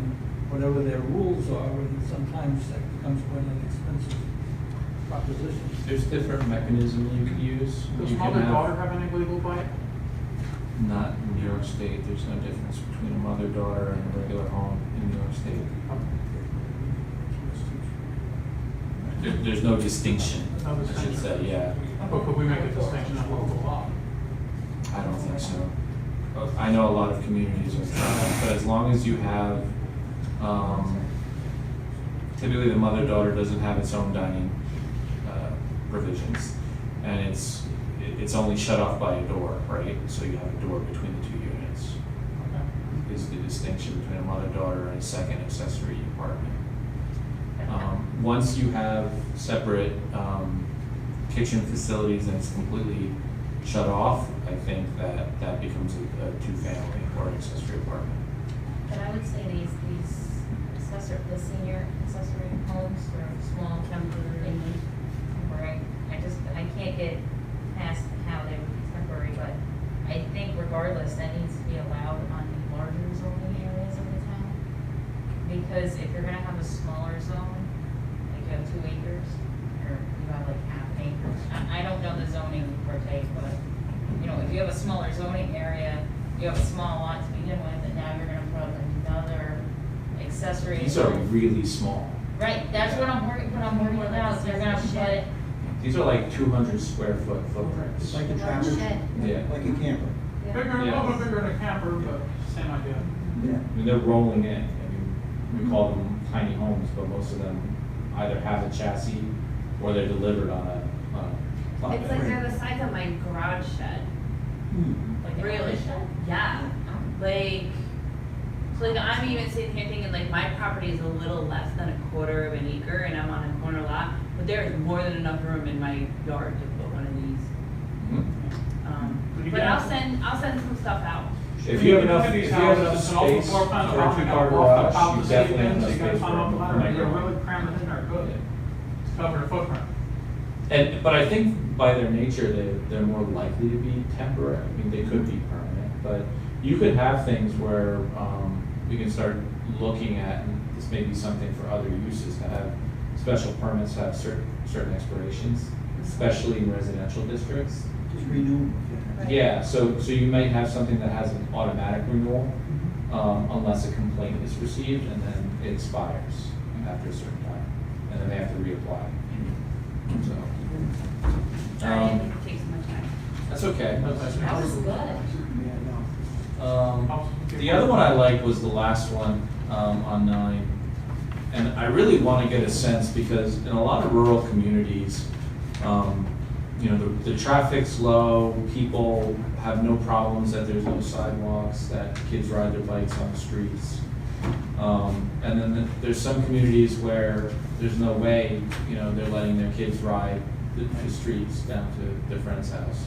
whatever their rules are, and sometimes that becomes quite an expensive proposition. There's different mechanisms you could use. Does You can mother-daughter have any legal bite? Not in New York State, there's no difference between a mother-daughter and a regular home in New York State. There's no distinction, No I should distinction. say, yeah. But could we make a distinction in local law? I don't think so. I know a lot of communities are trying, but as long as you have, typically the mother-daughter doesn't have its own dining provisions, and it's only shut off by a door, right? So you have a door between the two units. Okay. Is the distinction between a mother-daughter and a second accessory apartment. Once you have separate kitchen facilities and it's completely shut off, I think that becomes a two-family or an accessory apartment. But I would say the senior accessory homes or small temporary, temporary, I can't get past how they would be temporary, but I think regardless, that needs to be allowed on the larger zoning areas of the town. Because if you're gonna have a smaller zone, like you have 2 acres, or you have like half an acre, I don't know the zoning per se, but, you know, if you have a smaller zoning area, you have a small lot to begin with, and now you're gonna put another accessory. These are really small. Right, that's what I'm worried about, they're gonna put, These are like 200 square foot footprints. It's like a travel, Yeah. like a camper. Bigger, a Yeah. little bit bigger than a camper, but same idea. Yeah. I mean, they're rolling in. I mean, we call them tiny homes, but most of them either have a chassis or they're delivered on a flatbed. It's like they're the size of my garage shed. like, a Really? shed. Yeah, like, so like I'm even sitting here thinking like my property is a little less than a quarter of an acre and I'm on a corner lot, but there is more than enough room in my yard to put one of these. Mhm. But you But can I'll have- send some stuff out. If you have enough, These if you have enough houses, an open space floor plan, for a off the two-car top garage, of you the definitely have bins, enough you gotta space climb up the for ladder, they're micro. really cramming in there good, to cover the footprint. But I think by their nature, they're more likely to be temporary. I mean, they could be permanent, but you could have things where we can start looking at, and this may be something for other uses, to have special permits have certain expirations, especially in residential districts. Just renew. Yeah, so you might have something that has an automatic renewal, unless a complaint is received, and then it expires after a certain time, and then they have to reapply. So, Sorry, I didn't take so much time. that's okay. That was good. The other one I liked was the last one, on 9. And I really want to get a sense, because in a lot of rural communities, you know, the traffic's low, people have no problems that there's no sidewalks, that kids ride their bikes on the streets. And then there's some communities where there's no way, you know, they're letting their kids ride the streets down to their friend's house.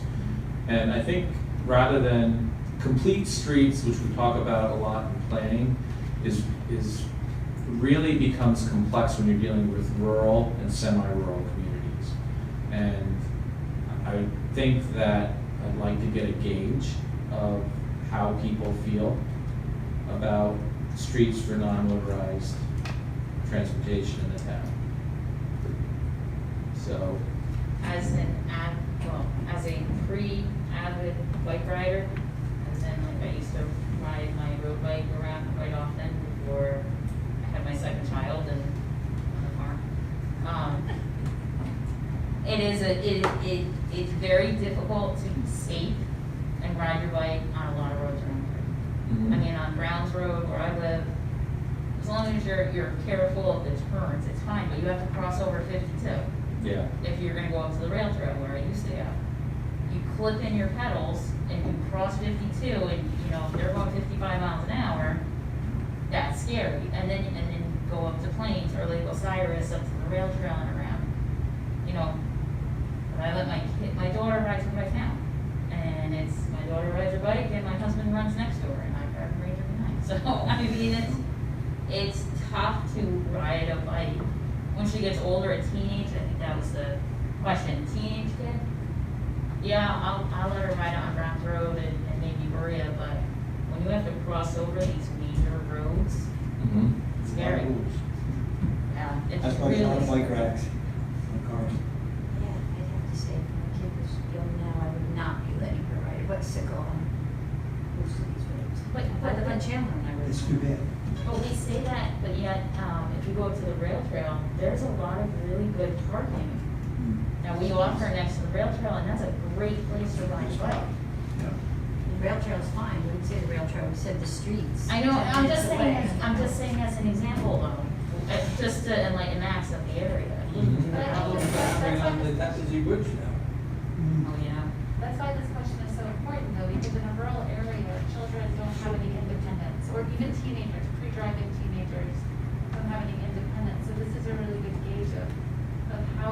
And I think rather than complete streets, which we talk about a lot in planning, is really becomes complex when you're dealing with rural and semi-rural communities. And I think that I'd like to get a gauge of how people feel about streets for non-motorized transportation in the town. So, As as a pre-avid bike rider, as in like I used to ride my road bike around quite often before I had my second child and on the farm. It's very difficult to be safe and ride your bike on a lot of roads around here. I mean, on Browns Road where I live, as long as you're careful of the turns, it's fine, but you have to cross over 52. yeah. If you're gonna go up to the rail trail where I used to go. You clip in your pedals and you cross 52 and, you know, if they're going 55 miles an hour, that's scary. And then go up to Plains or Lake Osiris up to the rail trail and around. You know, but I let my daughter rides her bike now. And it's, my daughter rides her bike and my husband runs next to her and I drive a Ranger behind. So, I mean, it's tough to ride a bike. When she gets older, a teenage, I think that was the question, teenage kid? Yeah, I'll let her ride on Browns Road and maybe Berea, but when you have to cross over these major roads, it's scary. Yeah, it's That's why really there's a lot of bike scary. racks on cars. Yeah, I'd have to say, if my kid was young now, I would not be letting her ride a bicycle on most of these roads. But I live on Chandler and I It's was. too bad. Well, we say that, but yet, if you go up to the rail trail, there's a lot of really good parking. Now, we offer next to the rail trail, and that's a great place to ride a bike. The rail trail's fine, we didn't say the rail trail, we said the streets. I know, 10 I'm just minutes saying, away. I'm just saying as an example though, just to enlighten Max of the area. But I think Bring on the that's Tappan Zee Bridge now. Oh, yeah. why this question is so important though, because in a rural area, children don't have any independence, or even teenagers, pre-driving teenagers don't have any independence. So this is a really good gauge of how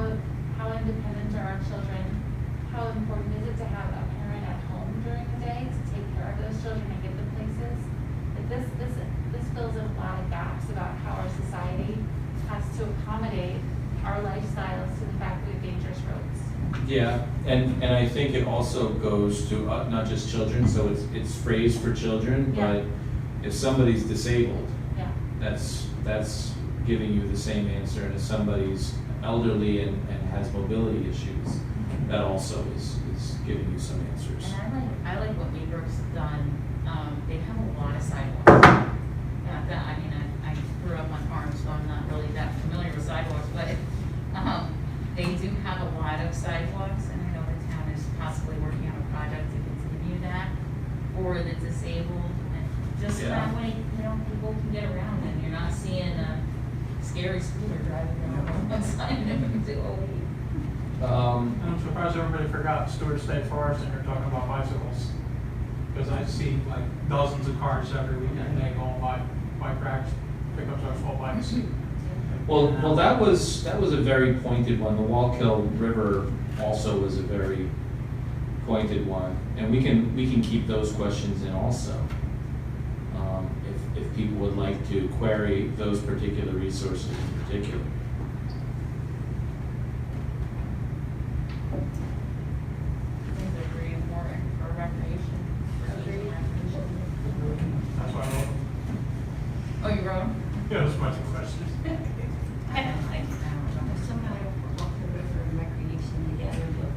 independent are our children? How important is it to have a parent at home during the day to take care of those children and get them places? Like this fills in a lot of gaps about how our society has to accommodate our lifestyles to the fact that we have dangerous roads. Yeah, and I think it also goes to not just children, so it's phrased for children, Yeah. but if somebody's disabled, Yeah. that's giving you the same answer, and if somebody's elderly and has mobility issues, that also is giving you some answers. And I like what Meadbrook's done, they have a lot of sidewalks. I mean, I grew up on farms, so I'm not really that familiar with sidewalks, but, they do have a lot of sidewalks, and I know the town is possibly working on a project to continue that for the disabled, and just Yeah. that way, you know, people can get around, and you're not seeing a scary scooter driving down one side of the road. And I'm surprised everybody forgot Stewart State Forest and you're talking about bicycles. Because I see like dozens of cars every weekend, they go and buy bike racks, pickups are full bikes. Well, that was a very pointed one. The Wallkill River also was a very appointed one, and we can keep those questions in also. If people would like to query those particular resources in particular. I think they're very important for recreation. That's why I wrote them. Oh, you wrote them? Yeah, those are my two questions. I don't like Somehow I don't walk the river and recreation together, but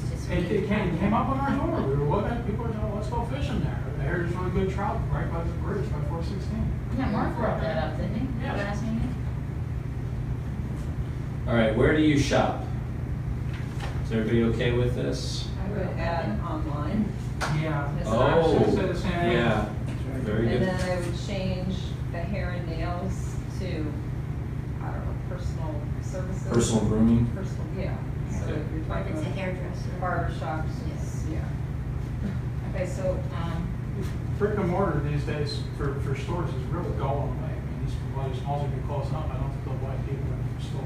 it's just. It came up on our door, we were looking, people were saying, let's go fishing there. I heard there's really good trout right by the bridge, by 416. Yeah, Mark brought that up, didn't he? Yeah. Last meeting? All right, where do you shop? Is everybody okay with this? I would add online. Yeah. Is Oh, actually says, yeah, very And good. then I would change the hair and nails to, I don't know, personal services. Personal grooming? Personal, yeah. So Okay. you're Or if talking it's a about hairdresser. barber shops, Yes. yeah. Okay, so, Brick and mortar these days for stores is really going away. I mean, these malls are getting close enough, I don't think they'll buy people in still.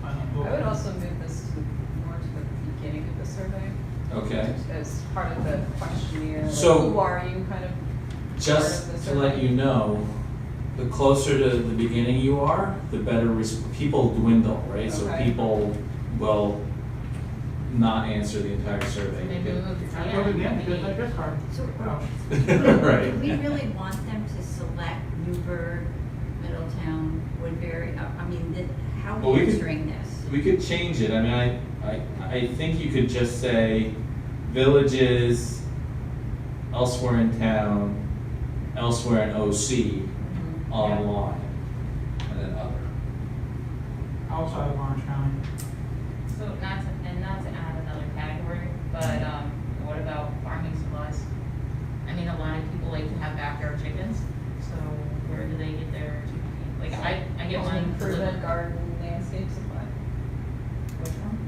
I would also move this to more to the beginning of the survey. Okay. As part of the questionnaire, like, So- who are you, kind of. Just part of the to let survey. you know, the closer to the beginning you are, the better people dwindle, right? So Okay. people will not answer the entire survey. Maybe we move to I go to the end, get that gift card. So, Right. do we really want them to select Newburgh, Middletown, Woodbury? I mean, how are Well, we we could- answering this? We could change it. I mean, I think you could just say villages elsewhere in town, elsewhere in OC, online, and then other. Outside of Orange County. So not to add another category, but, what about farming supplies? I mean, a lot of people like to have backyard chickens, so where do they get their, like, I get Home mine improvement, delivered. garden, landscape supply. Which one?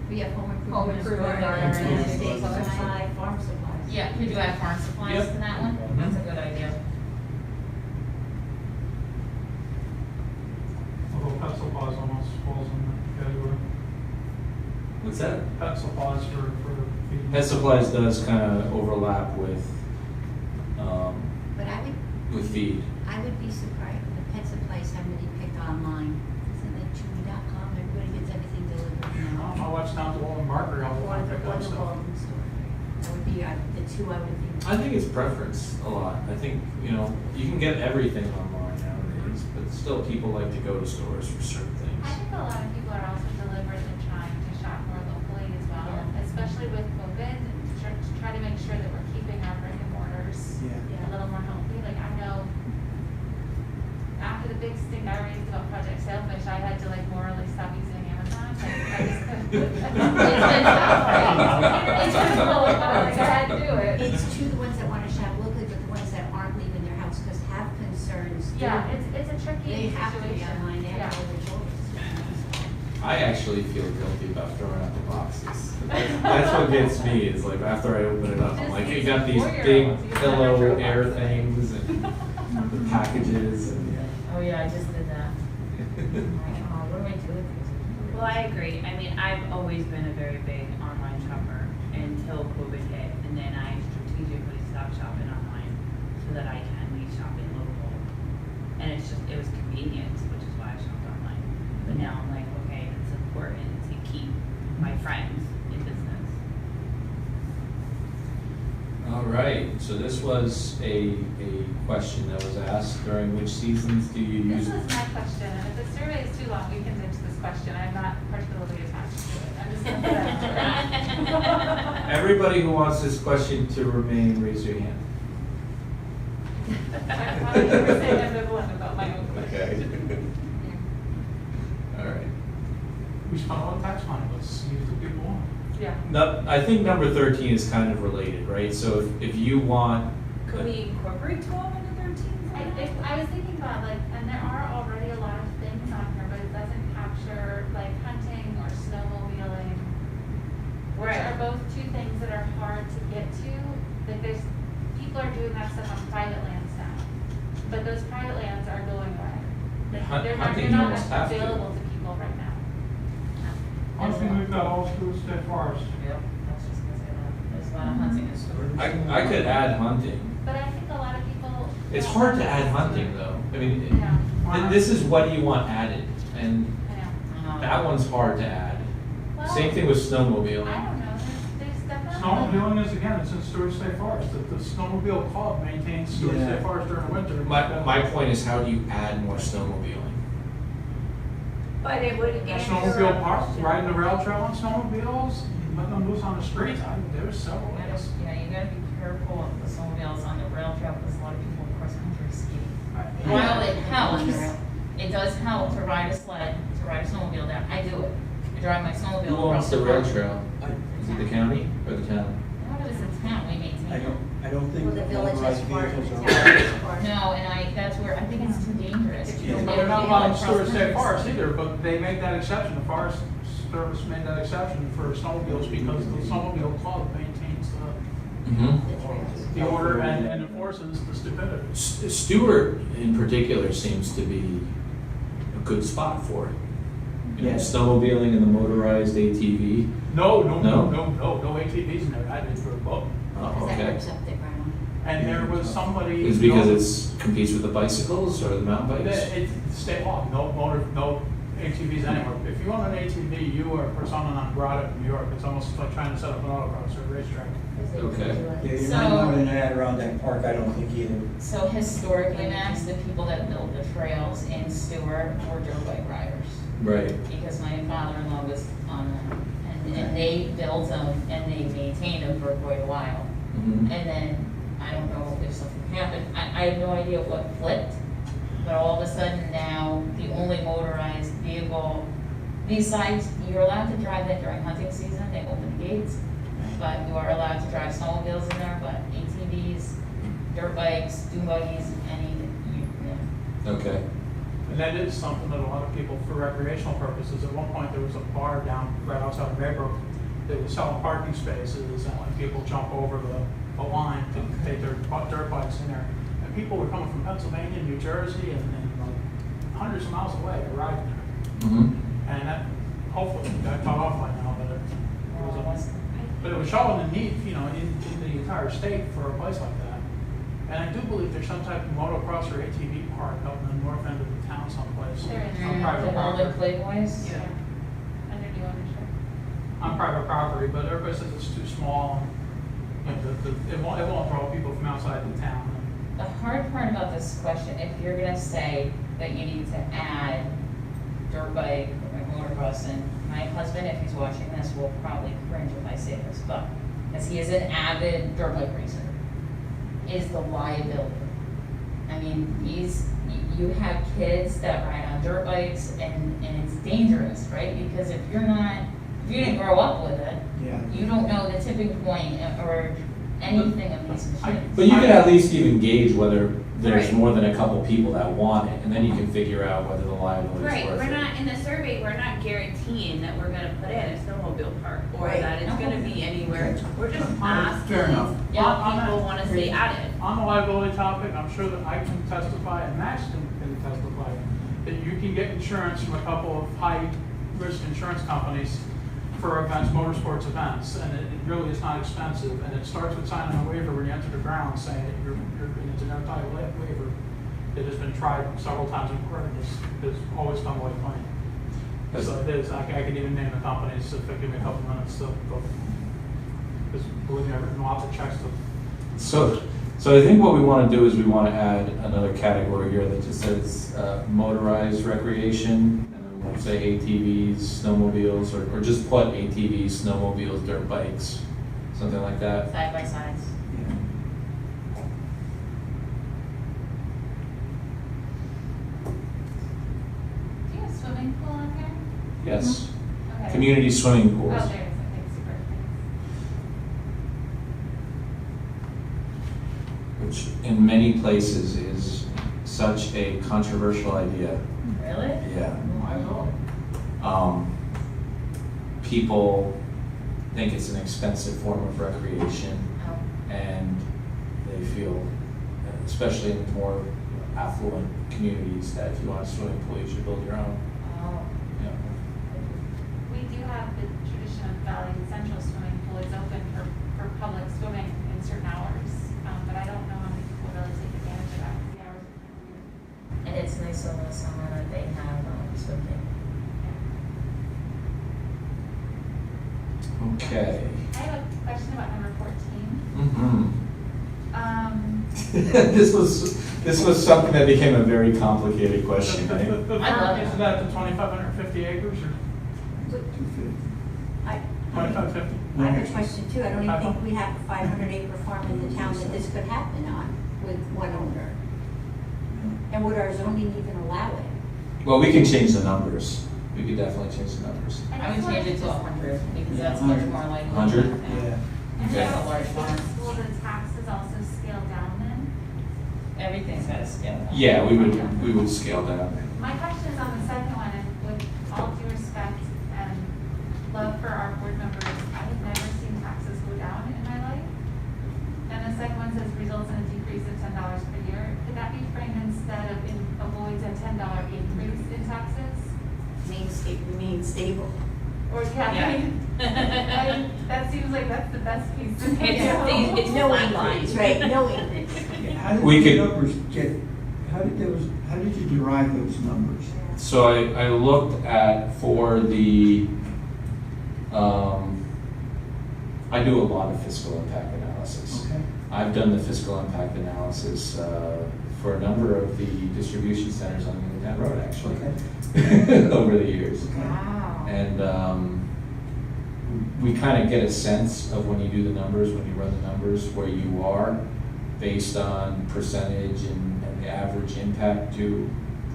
We have home Home improvement, improvement, garden, garden, landscape landscape supply, farm supplies. Yeah, could you add farm supplies Yep. to that one? That's a good idea. Although pet supplies almost falls in the category. What's that? Pet supplies for feeding. Pet supplies does kind of overlap with But feed. I would be surprised if the pet supplies somebody picked online. Isn't it Chewy.com? Everybody gets everything delivered now. I watch Down to Walden Market all the Or time, the pick up stuff. Walden store. That would be the two I would think. I think it's preference a lot. I think, you can get everything online nowadays, but still people like to go to stores for certain I things. think a lot of people are also deliberately trying to shop more locally as well, Yeah. especially with COVID, to try to make sure that we're keeping our brick and mortars Yeah. a little more healthy. Like, I know after the big stink I raised about Project Sailfish, I had to morally stop using Amazon. I just couldn't. It's been tough, right? It's difficult, but I had to do it. It's true, the ones that want to shop locally, but the ones that aren't leaving their house because have concerns. Yeah, it's a They tricky have to be situation. online, they have Yeah. all their choice. I actually feel guilty about throwing out the boxes. That's what gets me, is after I open it up, I'm like, you got these big pillow air things and the packages and. Oh, yeah, I just did that. What do I do with these? Well, I agree. I mean, I've always been a very big online shopper until COVID hit, and then I strategically stopped shopping online so that I can be shopping local. And it was convenient, which is why I shopped online. But now I'm like, okay, it's important to keep my friends in business. All right, so this was a question that was asked during which seasons do you This use? was my question, and if the survey is too long, we can ditch this question. I'm not particularly attached to it. I'm just gonna put it out there. Everybody who wants this question to remain, raise your hand. I'm 100% ambivalent about my own question. Okay. All right. We spent a lot of tax money, let's use the people on. Yeah. No, I think number 13 is kind of related, right? So if you want. Could we incorporate 12 into 13? I was thinking about and there are already a lot of things on here, but it doesn't capture hunting or snowmobiling, which Right. are both two things that are hard to get to. People are doing that stuff on private lands now, but those private lands are going away. They're Hunting not almost have to. available to people right now. Once we move that all through state forest. Yep, I was just gonna say that. a lot of hunting and storage. I could add hunting. But I think a lot of people. It's hard to add hunting though. I mean, Yeah, this is what you want added, and I know. that one's hard to add. Well, Same thing with snowmobiling. I don't know, there's definitely. Snowmobiling is, again, it's in Stewart State Forest. The snowmobile club maintains Stewart Yeah. State Forest during the winter. My point is, how do you add more snowmobiling? But it would A answer. snowmobile park, question. riding the rail trail on snowmobiles, letting them loose on the streets, there's several You ways. gotta be careful of the snowmobiles on the rail trail, because a lot of people cross country ski. Right. While it helps, it does help to ride a sled, to ride a snowmobile down, I do it. I drive my snowmobile Who owns across the the rail road. trail? Is it the county or the town? What is the town, we maintain it. I don't think Well, the village has motorized part, the vehicles town are. has part. No, and that's where, I think it's too dangerous. It's Yeah. People But get they're not killed allowed in across Stewart State country. Forest either, but they made that exception, the Forest Service made that exception for snowmobiles because the snowmobile club maintains the order and enforces the stupidity. Stewart in particular seems to be a good spot for it. You know, Yes. snowmobiling and the motorized ATV. No No? ATVs in there, I did for a boat. Oh, Because that okay. rips up the ground. And there was somebody. Is it because it's competes with the bicycles or the mountain bikes? It's state law, no ATVs anywhere. If you own an ATV, you are persona non grata in New York. It's almost like trying to set up an autocross or a racetrack. Okay. Yeah, you're So- not allowed an ad around that park, I don't think either. So historically, Max, the people that built the trails in Stewart were dirt bike riders. Right. Because my father-in-law was on them, and they built them and they maintained them for quite a while. Mhm. And then, I don't know if something happened, I have no idea what flipped, but all of a sudden now, the only motorized vehicle, besides, you're allowed to drive that during hunting season, they open the gates, but you are allowed to drive snowmobiles in there, but ATVs, dirt bikes, dune buggies, Okay. And that is something that a lot of people, for recreational purposes, at one point there was a bar down right outside of Maybrook that was selling parking spaces and letting people jump over the line to take their dirt bikes in there. And people were coming from Pennsylvania, New Jersey, and like hundreds of miles away to ride there. Mhm. And that, hopefully, got cut off by now, but it was showing the need, you know, in the entire state for a place like that. And I do believe there's some type of motocross or ATV park up in the north end of the town someplace. There is. On private the property. older playboys. Yeah. Under new ownership. On private property, but everybody says it's too small. And, it won't draw people from outside the town. The hard part about this question, if you're gonna say that you need to add dirt bike or motocross, and my husband, if he's watching this, will probably cringe if I say this, but, because he is an avid dirt bike racer, is the liability. I mean, you have kids that ride on dirt bikes and it's dangerous, right? Because if you didn't grow up with it, Yeah. you don't know the tipping point or anything of these machines. But you can at least even gauge whether there's Right. more than a couple people that want it, and then you can figure out whether the liability is Right, worth we're it. not, in the survey, we're not guaranteeing that we're gonna put in a snowmobile park, or Right. that it's gonna be anywhere. We're just Fair enough. asking Yeah. if people wanna see added. On the liability topic, I'm sure that I can testify, and Max can testify, that you can get insurance from a couple of high-risk insurance companies for events, motorsports events, and it really is not expensive, and it starts with signing a waiver when you enter the ground saying that it's an airtight waiver. It has been tried several times in court, and it's always come away clean. That's- So it is, I can even name the companies, if they give me a couple minutes, because believe me, I've written lots of checks to. So I think what we want to do is we want to add another category here that just says motorized recreation, and then we'll say ATVs, snowmobiles, or just put ATVs, snowmobiles, dirt bikes, something like that. Side by sides. Do you have a swimming pool on here? Yes. Okay. Community swimming Oh, pools. there it is, okay, super, thanks. Which in many places is such a controversial idea. Really? Yeah. I know. People think it's an expensive form of recreation, Oh. and they feel, especially in more affluent communities, that if you want a swimming pool, you should build your own. Oh. Yeah. We do have the tradition of Valley Central swimming pool is open for public swimming in certain hours. But I don't know how many people really take advantage of that, the hours. And it's nice over the summer that they have swimming. Okay. I have a question about number 14. Mm-hmm. This was something that became a very complicated question, right? I love it. Isn't that the 2,550 acres or I 2,550? I have a question too. I don't even think we have a 500-acre farm in the town that this could happen on with one owner. And would our zoning even allow it? Well, we can change the numbers. We could definitely change the numbers. I would change it to 100 because that's much more like. 100? Yeah. And Okay. how Large is farm. the school, the taxes also scale down then? Everything's got a scale. Yeah, we would scale down. My question is on the second one, and with all due respect and love for our board members, I have never seen taxes go down in my life. And the second one says results in a decrease of $10 per year. Could that be framed instead of avoids a $10 increase in taxes? Remain stable. Or can that seems like that's the best piece. It's No flat increase, lines. right, no increase. How did We the could- numbers get, how did you derive those numbers? So I looked at for the, I do a lot of fiscal impact analysis. Okay. I've done the fiscal impact analysis for a number of the distribution centers on Uniontown Road, actually, over the years. Wow. And we kind of get a sense of when you do the numbers, when you run the numbers, where you are based on percentage and the average impact to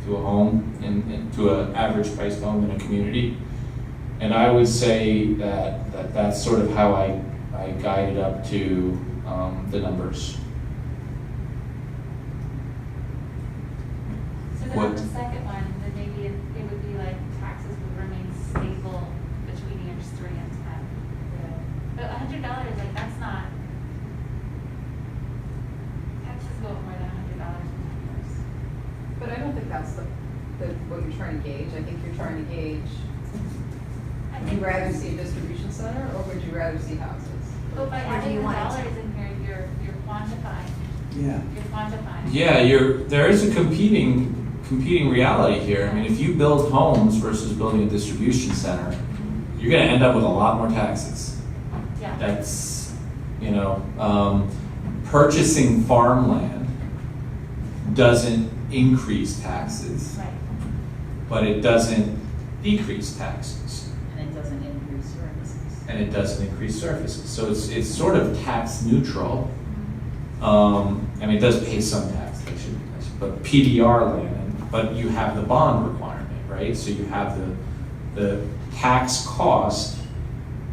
a home, to an average priced home in a community. And I would say that's sort of how I guided up to the numbers. So then on the second one, then maybe it would be like taxes would remain stable between years 3 and 10. But $100, like that's not, taxes go up more than $100 in 10 years. But I don't think that's what you're trying to gauge. I think you're trying to gauge, would you rather see a distribution center or would you rather see houses? But by Or do adding you the want it dollars in here, you're quantifying, Yeah. you're quantifying. Yeah, there is a competing reality here. I mean, if you build homes versus building a distribution center, you're gonna end up with a lot more taxes. Yeah. That's, purchasing farmland doesn't increase taxes, Right. but it doesn't decrease taxes. And it doesn't increase services. And it doesn't increase surfaces. So it's sort of tax neutral. It does pay some tax, but PDR land, but you have the bond requirement, right? So you have the tax cost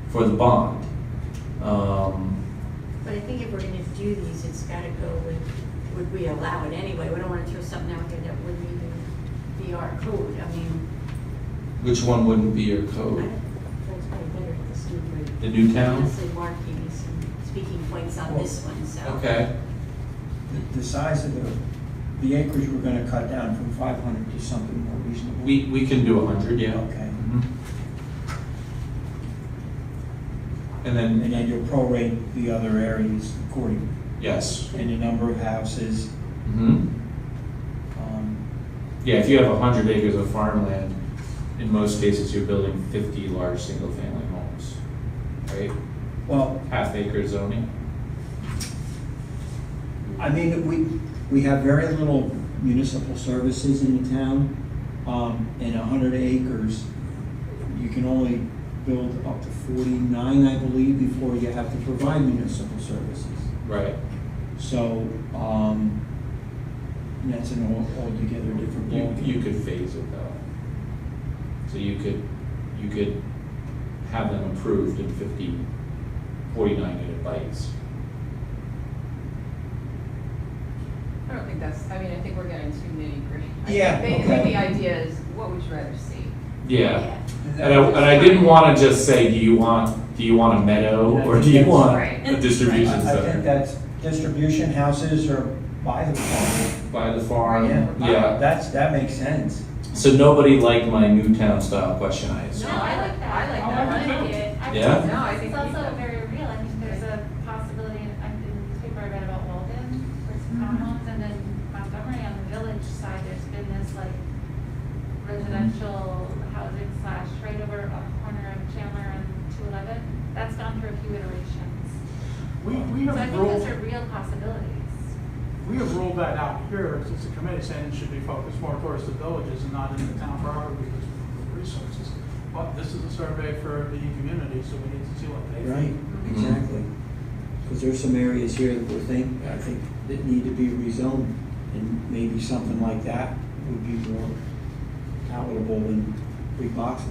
for the bond. But I think if we're gonna do these, it's gotta go with, would we allow it anyway? We don't wanna throw something out here that wouldn't even be our code. I mean, Which one wouldn't be your I code? that's probably better at the student. The new town? Honestly, Mark gave me some speaking points on this one, so. Okay. The size of the acreage we're gonna cut down from 500 to something more reasonable. We can do 100, yeah. Okay. Mhm. And And then, then you'll prorate the other areas according, yes. and the number of houses. Mhm. um, Yeah, if you have 100 acres of farmland, in most cases, you're building 50 large single-family homes, right? Well, Half acre zoning. I mean, we have very little municipal services in the town. In 100 acres, you can only build up to 49, I believe, before you have to provide municipal services. Right. So, that's an altogether different ballgame. You could phase it though. So you could have them approved in 49 unit bites. I don't think that's, I think we're getting too nitty-gritty. Yeah, I think okay. the idea is, what would you rather see? Yeah. And I didn't want to just say, do you want a meadow or do you want Right. a distribution I think center? that's distribution houses or by the farm. By the farm, Yeah, that makes sense. So nobody liked my Newtown style question, I assume. No, I like that. I like I that. like it too. I Yeah? No, I think It's we- also very real, I mean, there's a possibility, in the newspaper I read about Walden, for some townhomes, and then Montgomery on the village side, there's been this like residential housing slash right over on the corner of Chandler and 211, that's gone through a few iterations. We So I have think ruled, those are real possibilities. we have ruled that out here as a committee, saying it should be focused more towards the villages and not in the town proper because of resources. But this is a survey for the community, so we need to see what they think. Right, exactly. Because there's some areas here that I think that need to be rezoned, and maybe something like that would be more palatable than big boxes.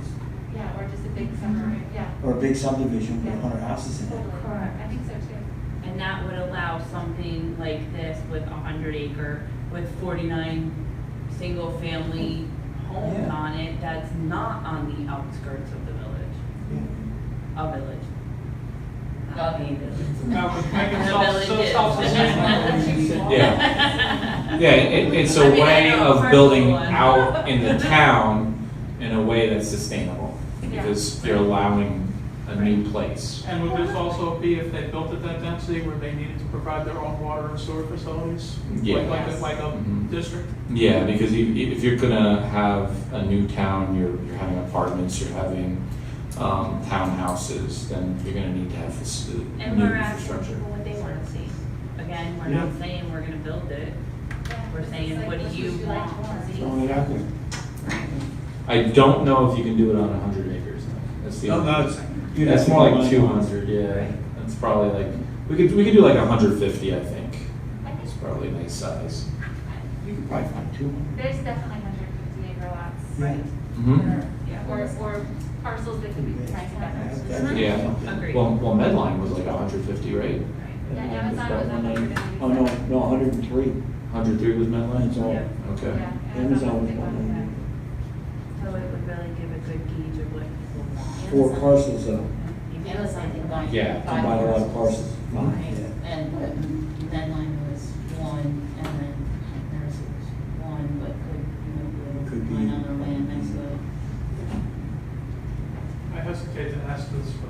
Yeah, or just a big summary, yeah. Or a big subdivision with Yeah. 100 houses in it. Totally, Correct. I think so too. And that would allow something like this with 100 acre, with 49 single family homes Yeah. on it, that's not on the outskirts of the village, a village. Not a village. Now, we can make it The self- village is. self-sustaining. Yeah. Yeah, it's a I mean, I way know, of building parcel one. out in the town in a way that's sustainable, Yeah. because you're allowing a new place. And would this also be if they built at that density where they needed to provide their own water and sewer facilities? Yeah. Like a Mhm. district? Yeah, because if you're gonna have a new town, you're having apartments, you're having townhouses, then you're gonna need to have this And new we're asking infrastructure. people what they wanna see. Again, we're Yeah. not saying we're gonna build it, Yeah, we're it's saying, like, what do what you would like want to see? Throwing it out there. I don't know if you can do it on 100 acres. That's the No, only. that's- you'd That's have to more like combine 200, yeah. That's probably like, we could do like 150, I think. I think It's probably a nice size. You could probably find 200. there's definitely 150 acre lots. Right. Mhm. Or parcels that could be priced better. Yeah. Agreed. Well, Medline was like 150, right? Right. Yeah, Amazon was 180. Oh, no, 103. 103 was Medline? That's all. Yeah. Okay. Yeah, Amazon was big one. 190. So it would really give a good gauge of what people want. Four parcels though. Amazon combined. Yeah. five Combine a lot of parcels. parcels. Right, Yeah. and Medline was one, and then theirs was one, but Could could be- find other land next to it. I hesitate to ask this, but,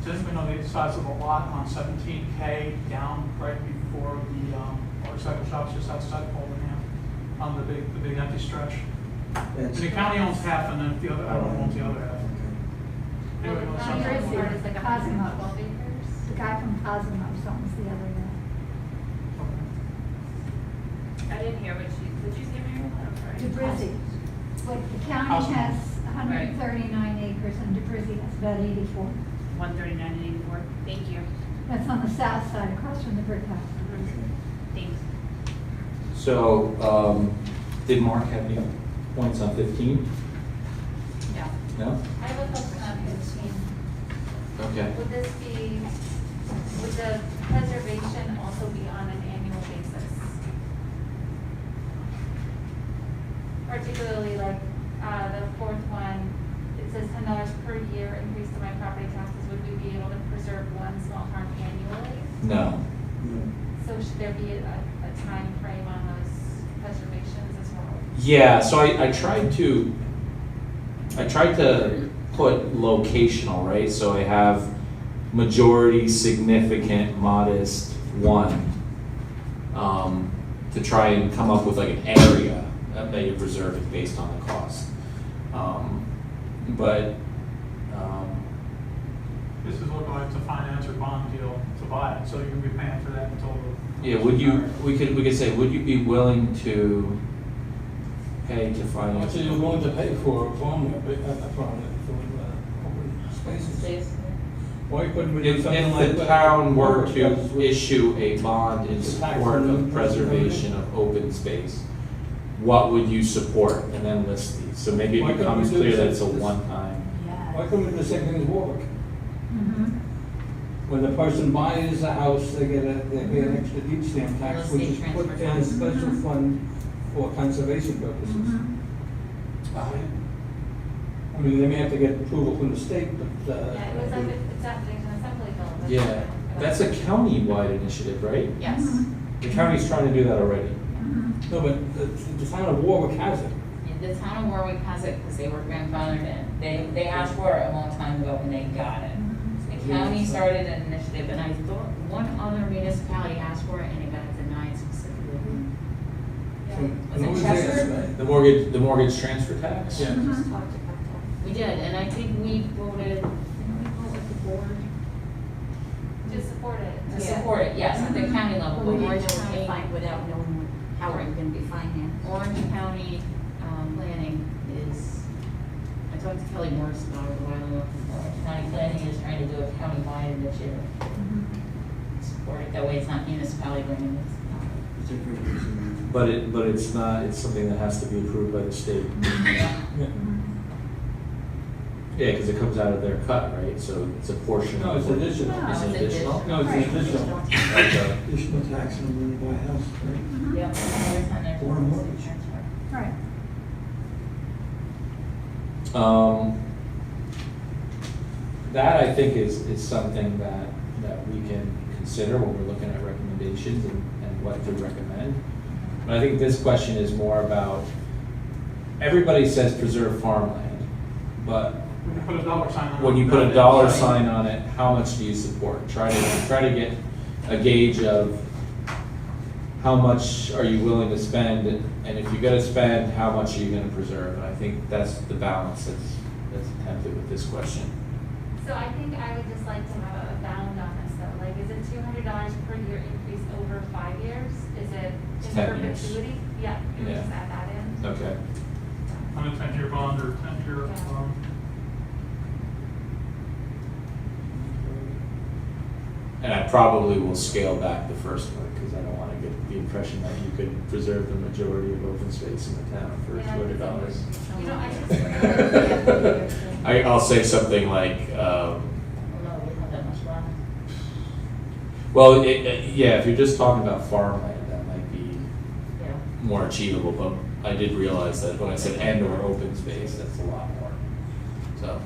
does anybody know the size of the lot on 17K down right before the, motorcycle shops just outside Oldham, on the big empty stretch? That's- The county owns half and then the other, I don't know, owns the other half. Well, Anybody the know county something? part is like Cosmo. 112 acres. The guy from Cosmo owns the other guy. I didn't hear what did you say, Mary? I'm sorry. DeBrizzi. But the county Cosmo. has 139 acres and DeBrizzi has about 84. 139 and 84, thank you. That's on the south side, across from the brick house. Thanks. So, did Mark have any points on 15? Yeah. No? I have a question on 15. Okay. Would this be, would the preservation also be on an annual basis? Particularly like, the fourth one, it says $10 per year increase to my property taxes. Would we be able to preserve one small farm annually? No. So should there be a time frame on those preservations as well? Yeah, so I tried to put locational, right? So I have majority, significant, modest, one, to try and come up with like an area that you're preserving based on the cost. But This is looking like it's a finance or bond deal to buy it, so you're gonna be paying for that until the. yeah, we could say, would you be willing to pay to finance? So you're willing to pay for a farm, for open spaces? Why couldn't we do If something like the that? town were Because to we- issue a bond in support of preservation of open space, what would you support? And then list these. So maybe Why it couldn't we becomes do clear that this- it's a this- one-time. Why couldn't we do the same thing as Warwick? Mm-hmm. When the person buys a house, they pay an extra deed stamp tax, Real which is estate put transfer in a tax. special fund for conservation purposes. Mm-hmm. I mean, they may have to get approval from the state, but, Yeah, it was like, it's at the assembly bill. but- Yeah, that's a county-wide initiative, right? Yes. The county's trying to do that already. Mm-hmm. No, but the town of Warwick has it. In the town of Warwick has it because they were grandfathered in. They asked for it a long time ago and they got it. The county started an initiative, and I thought one other municipality asked for it and it got denied specifically. Was it Chester? The mortgage transfer tax? Yeah. We just talked about that. We did, and I think we voted, didn't we vote with the board To support it. to support it? Yes, at the county level. But we didn't Orange know how to County, find without knowing how we're gonna be financed. Orange County planning is, I talked to Kelly Morris about it a while ago. Orange County planning is trying to do a county-wide initiative. Support it, that way it's not municipality running it. But it's not, it's something that has to be approved by the state. Yeah, because it comes out of their cut, right? So it's a portion. No, it's of- additional. No, It's it's additional? No, it's Right. additional. Okay. Additional tax on when you buy a house, right? Yep. Every time there's Or a a mortgage. transfer. Right. That I think is something that we can consider when we're looking at recommendations and what to recommend. But I think this question is more about, everybody says preserve farmland, but We can put a dollar sign on it. when you put a dollar sign on it, how much do you support? Try to get a gauge of how much are you willing to spend, and if you're gonna spend, how much are you gonna preserve? And I think that's the balance that's attempted with this question. So I think I would just like to have a bound on this though, like, is it $200 per year increase over 5 years? Is it It's in 10 years. perpetuity? Yeah, can we Yeah. just add that in? Okay. On a 10-year bond or 10-year, And I probably will scale back the first one, because I don't want to get the impression that you could preserve the majority of open space in the town for Yeah, $200. You know, I just. I'll say something like, Oh, no, we don't have that much left. well, yeah, if you're just talking about farmland, that might be Yeah. more achievable, but I did realize that when I said and or open space, that's a lot more. So.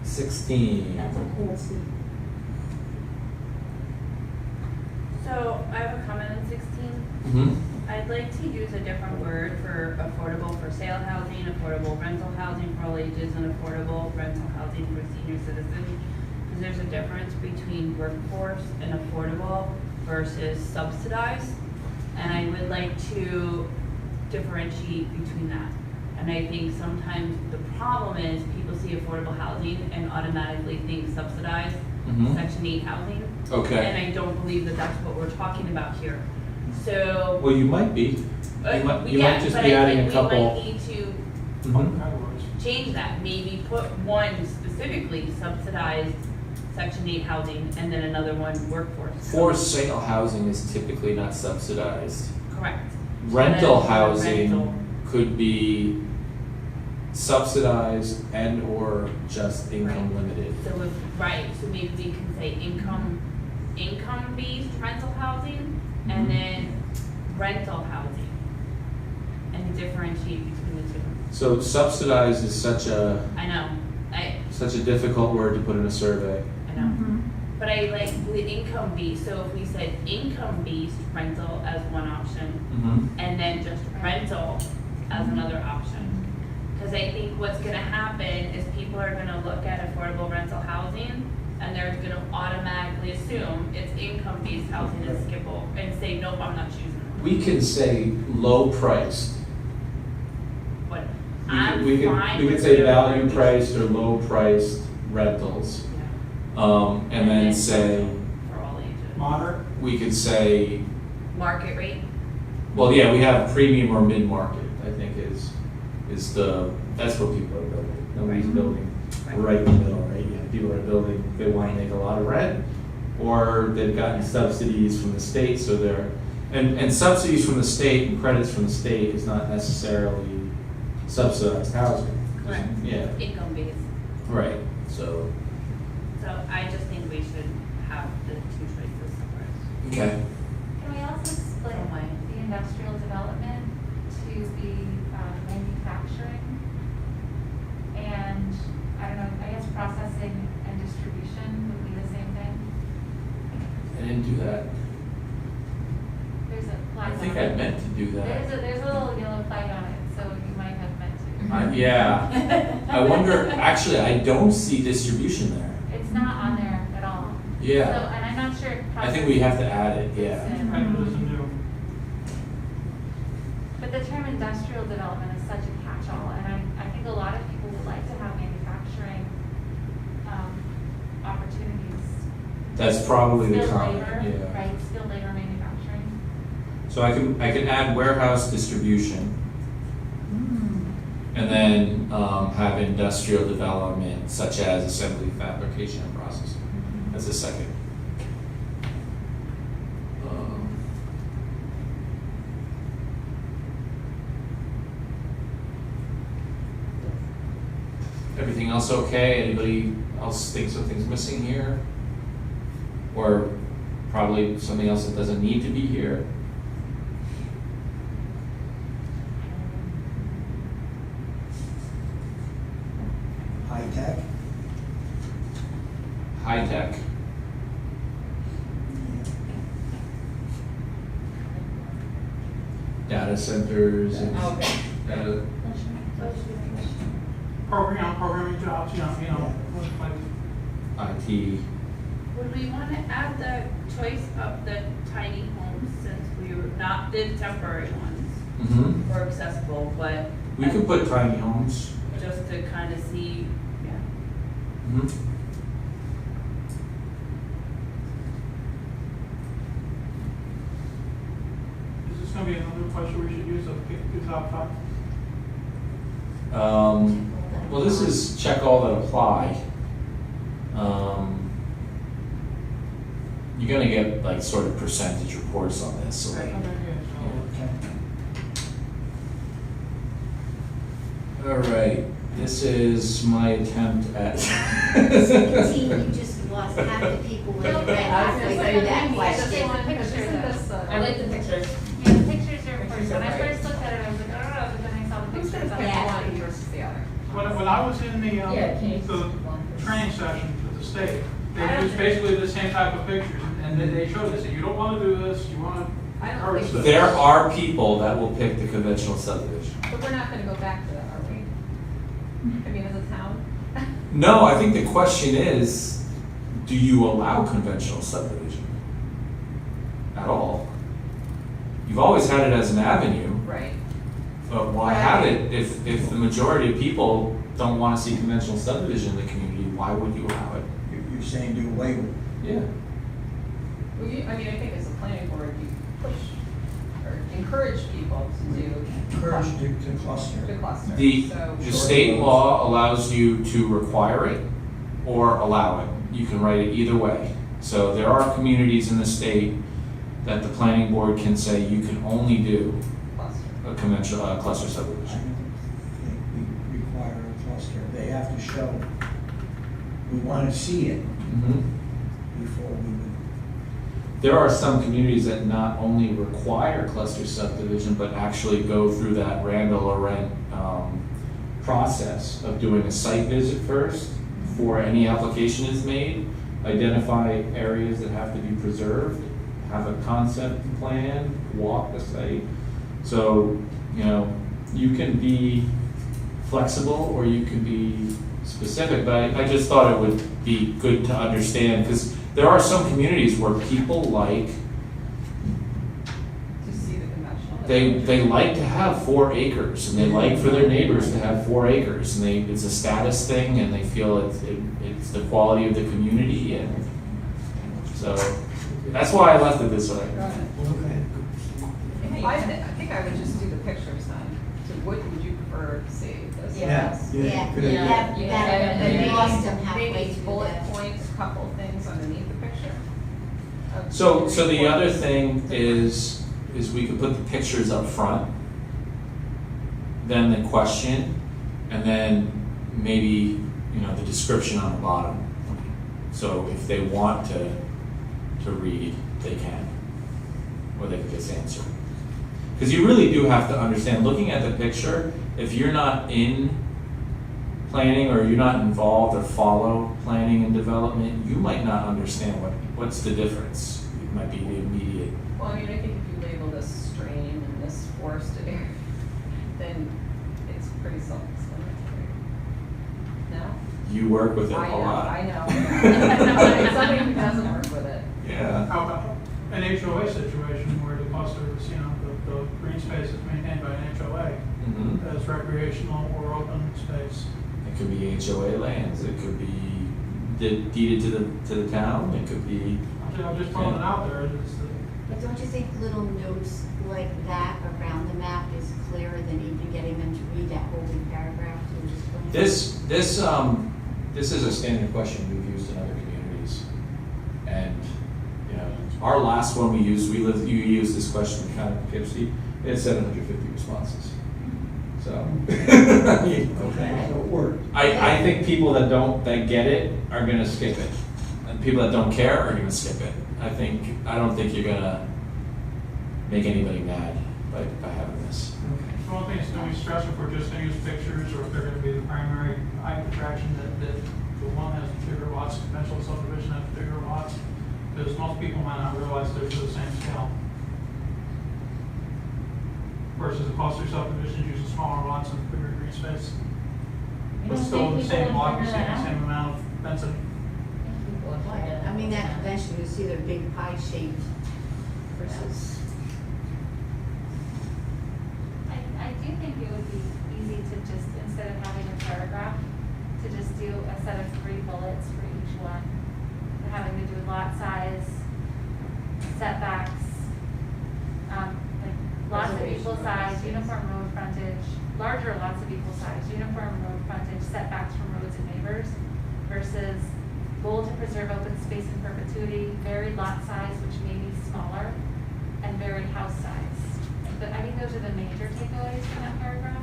16. That's a cool seat. So I have a comment on 16. Mm-hmm. I'd like to use a different word for affordable for sale housing, affordable rental housing for all ages, and affordable rental housing for senior citizens. Because there's a difference between workforce and affordable versus subsidized. And I would like to differentiate between that. And I think sometimes the problem is people see affordable housing and automatically think subsidized, Mhm. Section 8 housing. Okay. And I don't believe that that's what we're talking about here. So. Well, you might be. You might just be adding a couple. We might need to Mhm. categories. change that, maybe put one specifically subsidized Section 8 housing and then another one workforce. For sale housing is typically not subsidized. Correct. Rental And then housing rental. could be subsidized and or just income limited. So if, right, so maybe we can say income-based rental housing and Mhm. then rental housing. And differentiate between the two. So subsidized is such a difficult word to put in a survey. I know. But I like the income based, so if we said income based rental as one option, Mm-hmm. and then just rental as another option. Because I think what's gonna happen is people are gonna look at affordable rental housing, and they're gonna automatically assume it's income based housing and skip over, and say, nope, I'm not choosing that. We can say low priced. But We I'm could fine we could with say whatever value we- priced or low priced rentals. Yeah. And then say, For all ages. Moderate, we could say, Market rate, well, yeah, we have premium or mid-market, I think that's what people are building. Nobody's Right. building Right. right in the middle, right? Yeah, people are building, they want to make a lot of rent, or they've gotten subsidies from the state, so and subsidies from the state and credits from the state is not necessarily subsidized housing. Correct. Yeah, income based. right, so, So I just think we should have the two choices separate. okay. Can we also split the industrial development to be manufacturing? And, I don't know, I guess processing and distribution would be the same thing? I didn't do that. flag I on think it. I meant to do that. There's a little yellow flag on it, so you might have meant to. Yeah, I wonder, actually, I don't see distribution there. It's not on there at all. So, Yeah, and I'm not sure. I think we have to add it, yeah. And there's a new, But the term industrial development is such a catch-all, and I think a lot of people would like to have manufacturing opportunities. That's probably the Skilled comment, labor, yeah. right, skilled labor manufacturing. So I can add warehouse distribution, and then have industrial development such as assembly, fabrication, and processing as a second. Everything else okay? Anybody else think something's missing here? Or probably something else that doesn't need to be here? High tech. High tech. Data centers and Okay. data. programming jobs, you know, like, IT. Would we want to add the choice of the tiny homes since we were not the temporary ones Mm-hmm. or accessible, but We could put tiny homes. just to kind of see, yeah. Mm-hmm. is this gonna be another question we should use of the top five? Well, this is check all that apply. You're gonna get like sort of percentage reports on this, so like, all right, this is my attempt at. See, you just lost half the people when you read halfway through that question. I like the pictures. Yeah, the pictures are important. When I first looked at it, I was like, I don't know, but then I saw the Who's pictures. gonna I was pick like, one versus the other? When I was in Yeah, can you the just one? training session with the state, they used basically the same type of pictures, and then they showed us, you don't wanna do this, you wanna I don't encourage think this. There are people that will pick the conventional subdivision. But we're not gonna go back to that, are we? I mean, as a town? No, I think the question is, do you allow conventional subdivision at all? You've always had it as an avenue, Right. but why have it if the majority of people don't want to see conventional subdivision in the community? Why would you allow it? You're saying do away with it. Yeah. Well, I mean, I think as a planning board, you push or encourage people to do. Encourage to cluster. To cluster. The So- state law allows you to require it or allow it. You can write it either way. So there are communities in the state that the planning board can say you can only do Cluster. a conventional cluster I subdivision. don't think we require a cluster. They have to show, we want to see it before we would. There are some communities that not only require cluster subdivision, but actually go through that Randall or Rent process of doing a site visit first before any application is made, identify areas that have to be preserved, have a concept plan, walk the site. So, you know, you can be flexible or you can be specific, but I just thought it would be good to understand, because there are some communities where people like, To see the conventional. they like to have 4 acres, and they like for their neighbors to have 4 acres, and it's a status thing, and they feel it's the quality of the community, and so, that's why I left it this way. I think I would just do the pictures then. So what would you prefer to see? This? Yeah. Yeah, Good idea. that lost them halfway Maybe through bullet that. points, a couple things underneath the picture. of So your the report. other thing is we could put the pictures up front, then the question, and then maybe, you know, the description on the bottom. So if they want to read, they can, or they can just answer. Because you really do have to understand, looking at the picture, if you're not in planning or you're not involved or follow planning and development, you might not understand what's the difference. might be the immediate. Well, I mean, I think if you label this stream and this forested area, then it's pretty self-explanatory. No? You work with it a I know, lot. I know. Somebody who doesn't work with it. Yeah. How about an HOA situation where the cluster is, the green space is maintained by an HOA Mhm. as recreational or open space? It could be HOA lands, it could be deeded to the town, it could be, I'm just throwing it out there, But don't you think little notes like that around the map is clearer than even getting them to read that whole big paragraph to explain? this is a standard question we've used in other communities. And, our last one you used this question kind of Poughkeepsie, it had 750 responses. So. Okay, so it worked. I think people that get it are gonna skip it. And people that don't care are gonna skip it. I don't think you're gonna make anybody mad by having this. So one thing is going to be stressful if we're just going to use pictures, or if they're going to be the primary eye attraction, that the one has bigger lots, conventional subdivision has bigger lots, because most people might not realize they're to the same scale. Versus a cluster subdivision uses smaller lots and bigger green space. You But don't still think the people same would block, figure that same amount of density. People would figure I mean, that out. convention, you see the big pie shaped versus. I do think it would be easy to just, instead of having a paragraph, to just do a set of 3 bullets for each one. Having to do with lot size, setbacks, like lots of equal size, uniform road frontage, larger lots of equal size, uniform road frontage, setbacks from roads and neighbors, versus goal to preserve open space in perpetuity, varied lot size, which may be smaller, and varied house size. But I think those are the major takeaways from that paragraph.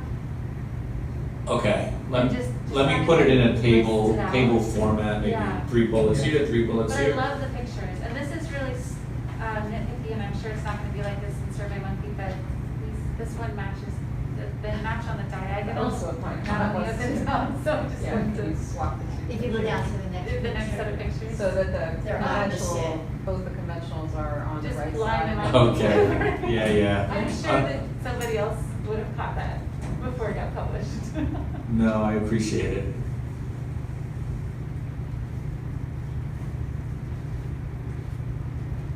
Okay, Just let me put it in a list table it out. format, maybe Yeah. 3 bullets here, 3 bullets But I here. love the pictures, and this is really nitpicky, and I'm sure it's not gonna be like this in Survey Monkey, but this one matches, the match on the diagonal, Also, my not on the open zone, so I just Yeah, wanted you to. swap the two. If you go down to the next. The next set of pictures. So that the They're conventional, opposite. both the conventionals are on the Just right line them side. up. Okay, yeah. I'm sure that somebody else would have caught that before it got published. No, I appreciate it.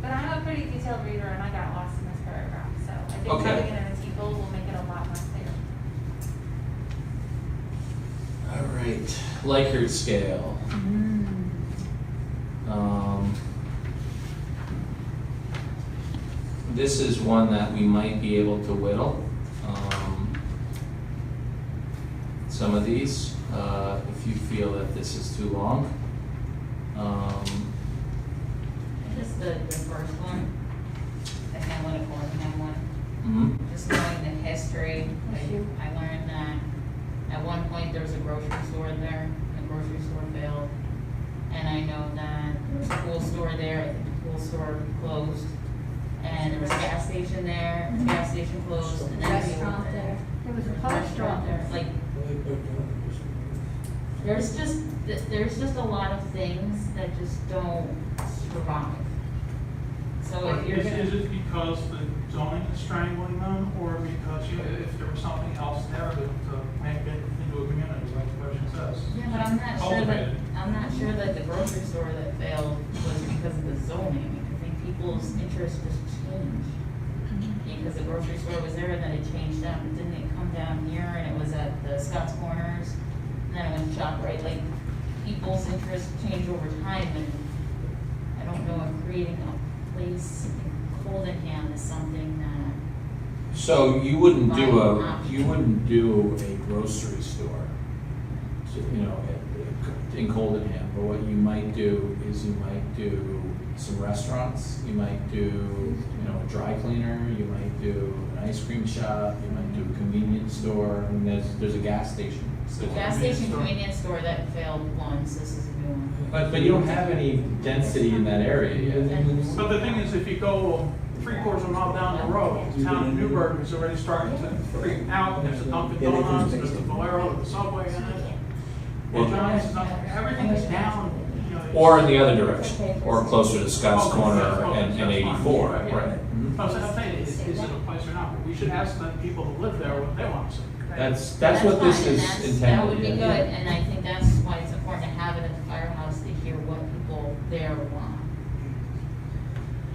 But I'm a pretty detailed reader, and I got lost in this paragraph, so I think Okay. having it in a table will make it a lot more clear. All right, Likert scale. This is one that we might be able to whittle. Some of these, if you feel that this is too long. Just the first one, the Hamlet or Hamlet, Mhm. just knowing the history, I learned that at one point there was a grocery store there, the grocery store failed. And I know that there was a pool store there, I think the pool store closed. And there was a gas station there, the gas station closed, and then. Restaurant there. There was a Restaurant there, like, there's just a lot of things that just don't survive. So if you're gonna. Is it because the zoning is strangling them, or because if there was something else there to make it into a community, like the question says? Yeah, but Cultivated. I'm not sure that the grocery store that failed was because of the zoning. I think people's interest just changed. Because the grocery store was there, and then it changed down, but didn't it come down here, and it was at the Scott's Corners, and then it went ShopRite, like, people's interest change over time, and I don't know if creating a place in Coldenham is something that. So you wouldn't do Might a grocery store, in Coldenham, but what you might do is you might do some restaurants, you might do, a dry cleaner, you might do an ice cream shop, you might do a convenience store, and there's a gas station. The gas station convenience store that failed once, this is a new one. But you don't have any density in that area yet. But the thing is, if you go 3/4 of a mile down the road, the town of Newburgh is already starting to freak out. There's a Dunkin' Donuts, there's the Valero, the Subway in it. Well- Well, Johnny's, everything's down Or in the other direction, or closer to Scott's Corner and 84, right? I'm saying, is it a place or not? But we should ask the people who live there what they want to see. That's what this fine, and is that's- That would be intended, good, yeah. and I think that's why it's important to have it at the firehouse to hear what people there want.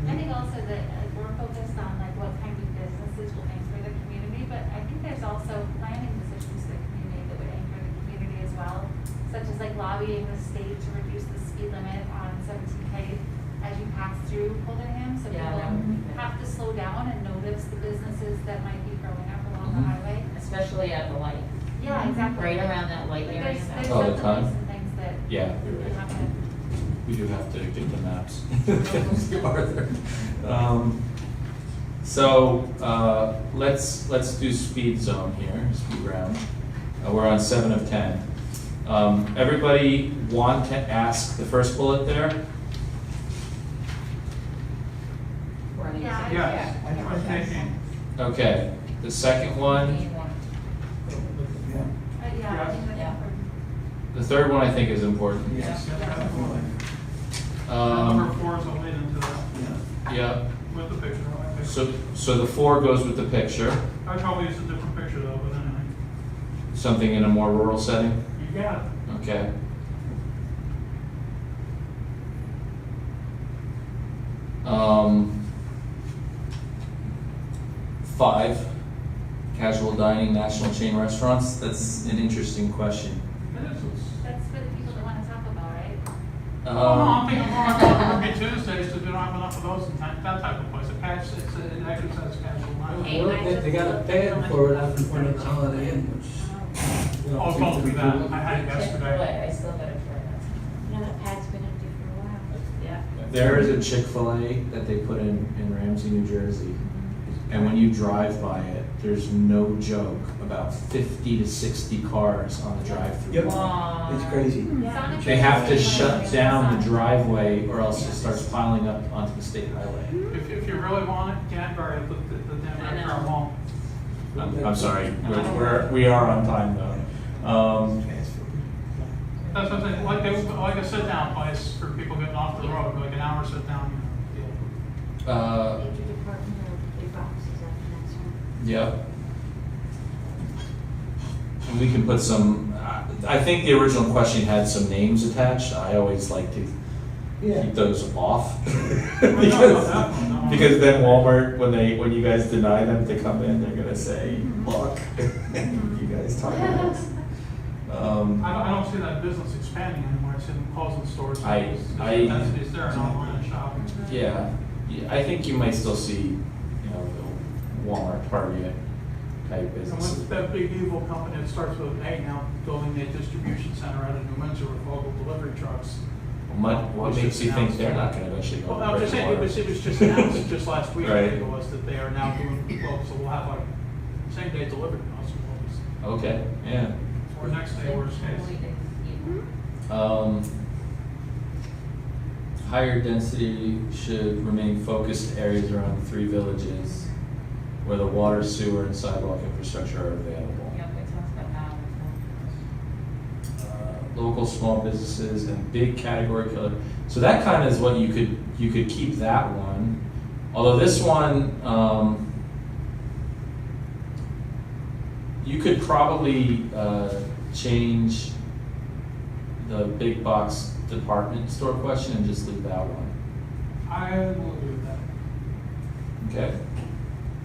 I think also that we're focused on like what kind of businesses will anchor the community, but I think there's also planning decisions that can be made that would anchor the community as well, such as like lobbying the state to reduce the speed limit on 17K as you pass through Holdingham, so Yeah, that people would be good. have to slow down and notice the businesses that might be growing up along the Mhm. highway. Especially at the light. Yeah, exactly. Right around that light Like area. there's All the definitely time. some things that Yeah. we would have to. We do have to get the maps. Arthur. So, let's do speed zone here, speed round. We're on 7 of 10. Everybody want to ask the first bullet there? Running. Yeah, Yes, yeah. I'm thinking, Okay, the second one, Yeah, I think that's Yeah. important. the third one I think is important. yes, definitely. Number Um, 4 is a lead into that, yeah, with the picture, I think. so the 4 goes with the picture, I'd probably use a different picture though, but anyway. something in a more rural setting, You got it. okay. Um, 5, casual dining, national chain restaurants, that's an interesting question. It is. That's for the people that want to talk about, right? Oh, no, I'm thinking more about Working Tuesdays, because we don't have enough of those in that type of place. It actually says casual Hey, dining. I They got a pad for it after when it's Holiday Inn, which. Oh, don't do that. I had it yesterday. I still gotta try that. You know, that pad's been empty for a while. Yeah. There is a Chick-fil-A that they put in Ramsey, New Jersey. And when you drive by it, there's no joke, about 50 to 60 cars on the drive-through. Yep. Wow. It's crazy. Sonic They have to is shut like down the Sonic. driveway or else it starts piling up onto the state highway. If you really want it, Canterbury, the I damn know. car won't. I'm sorry, we are on time though. That's what I'm saying, like a sit-down place for people getting off the road, like an hour sit-down deal. Major department or big boxes after next one. Yep. And we can put some, I think the original question had some names attached. I always like to keep those off. Because then Walmart, when you guys deny them to come in, they're gonna say, look, you guys talking about this. I don't see that business expanding anymore, I see them closing stores. Density's there and online shopping. Yeah, I think you might still see, the Walmart, Target type And businesses. with that big evil company that starts with an A now, building a distribution center out of New Windsor with local delivery trucks. What makes you think they're not gonna eventually go? Well, I'm just saying, it was just announced just last week, I Right. think it was, that they are now doing, well, so we'll have like same day delivery possibilities. Okay, yeah. Or next day, worst case. Higher density should remain focused areas around the 3 villages where the water, sewer, and sidewalk infrastructure are available. Yep, we talked about that. Local small businesses and big category killer. So that kind of is what you could keep that one. Although this one, you could probably change the big box department store question and just leave that one. I will agree with that. Okay?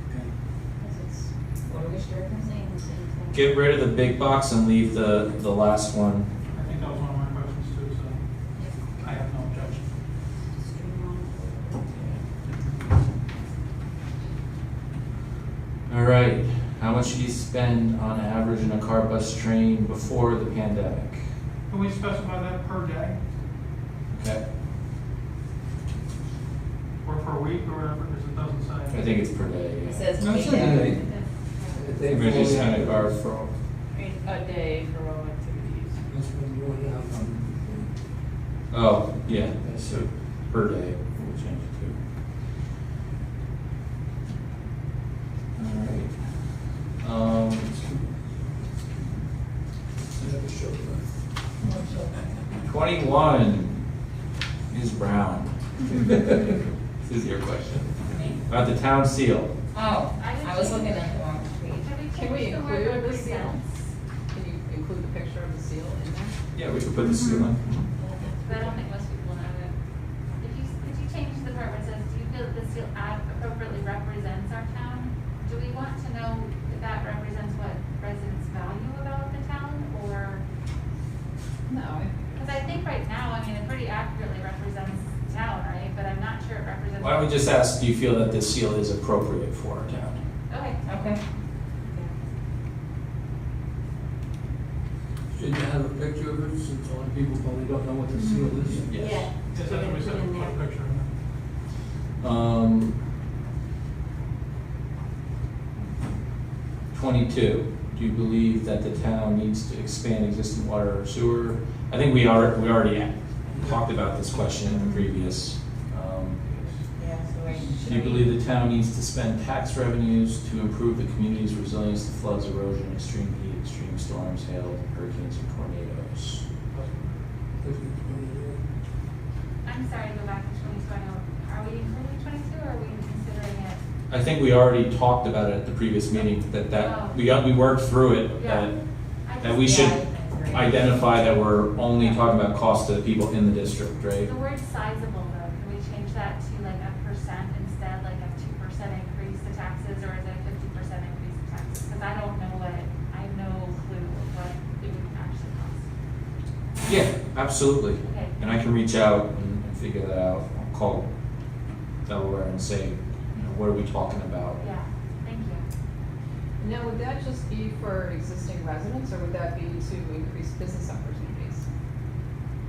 Because it's, what are we starting to say, the same thing? Get rid of the big box and leave the last one. I think that was one of my questions too, so I have no objection. All right, how much do you spend on average in a car, bus, train before the pandemic? Can we specify that per day Okay, or per week or whatever, because it doesn't say? I think it's per day. It Yeah. says No, it's a day. a day. They Maybe just fully kind of have- car for. A day for all activities. That's when you would have, Oh, yeah, so per day, we'll change it to. All right. 21, Brown. This is your question. About the town seal. Oh, I was looking at the wrong page. Can we include the seal? Can you include the picture of the seal in there? Yeah, we could put the seal in. But I don't think most people know it. Could you change the part where it says, do you feel that the seal appropriately represents our town? Do we want to know if that represents what residents value about the town, or? No. Because I think right now, I mean, it pretty accurately represents the town, right? But I'm not sure it represents. Why don't we just ask, do you feel that this seal is appropriate for our town? Okay. Okay. Should you have a picture of it, since a lot of people probably don't know what the seal is? Yes. Yeah. Yes, that's what we said, Put in put a there. picture in there. 22, do you believe that the town needs to expand existing water or sewer? I think we already talked about this question in the previous. Yeah, so Do you believe the town needs to spend tax revenues to improve the community's resilience to floods, erosion, extreme heat, extreme storms, hail, hurricanes, and tornadoes? I'm sorry to go back to 2020. Are we including 22, or are we considering it? I think we already talked about it at the previous meeting, we worked through it, that we should identify that we're only talking about cost to the people in the district, right? The word sizable, though, can we change that to like a percent instead, like a 2% increase to taxes, or is it a 50% increase to taxes? Because I don't know I have no clue what it would actually cost. Yeah, absolutely. Okay. And I can reach out and figure that out. I'll call Delaware and say, you know, what are we talking about? Yeah, thank you. Now, would that just be for existing residents, or would that be to increase business opportunities?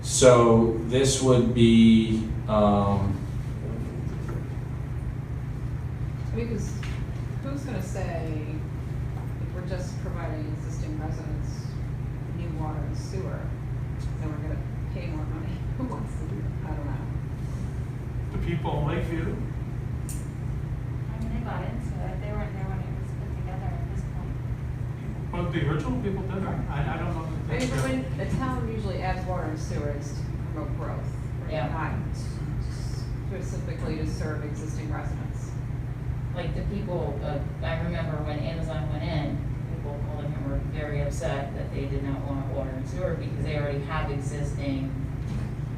So this would be, Because who's gonna say, if we're just providing existing residents new water and sewer, then we're gonna pay more money? Who wants to do that? I don't know. The people in Lakeview, I mean, they got into it. They weren't there when it was put together at this point. but the original people did, I don't know. I mean, but when a town usually adds water and sewer, it's to promote growth, Yeah. not specifically to serve existing residents. Like the people, I remember when Amazon went in, people calling him were very upset that they did not want water and sewer because they already have existing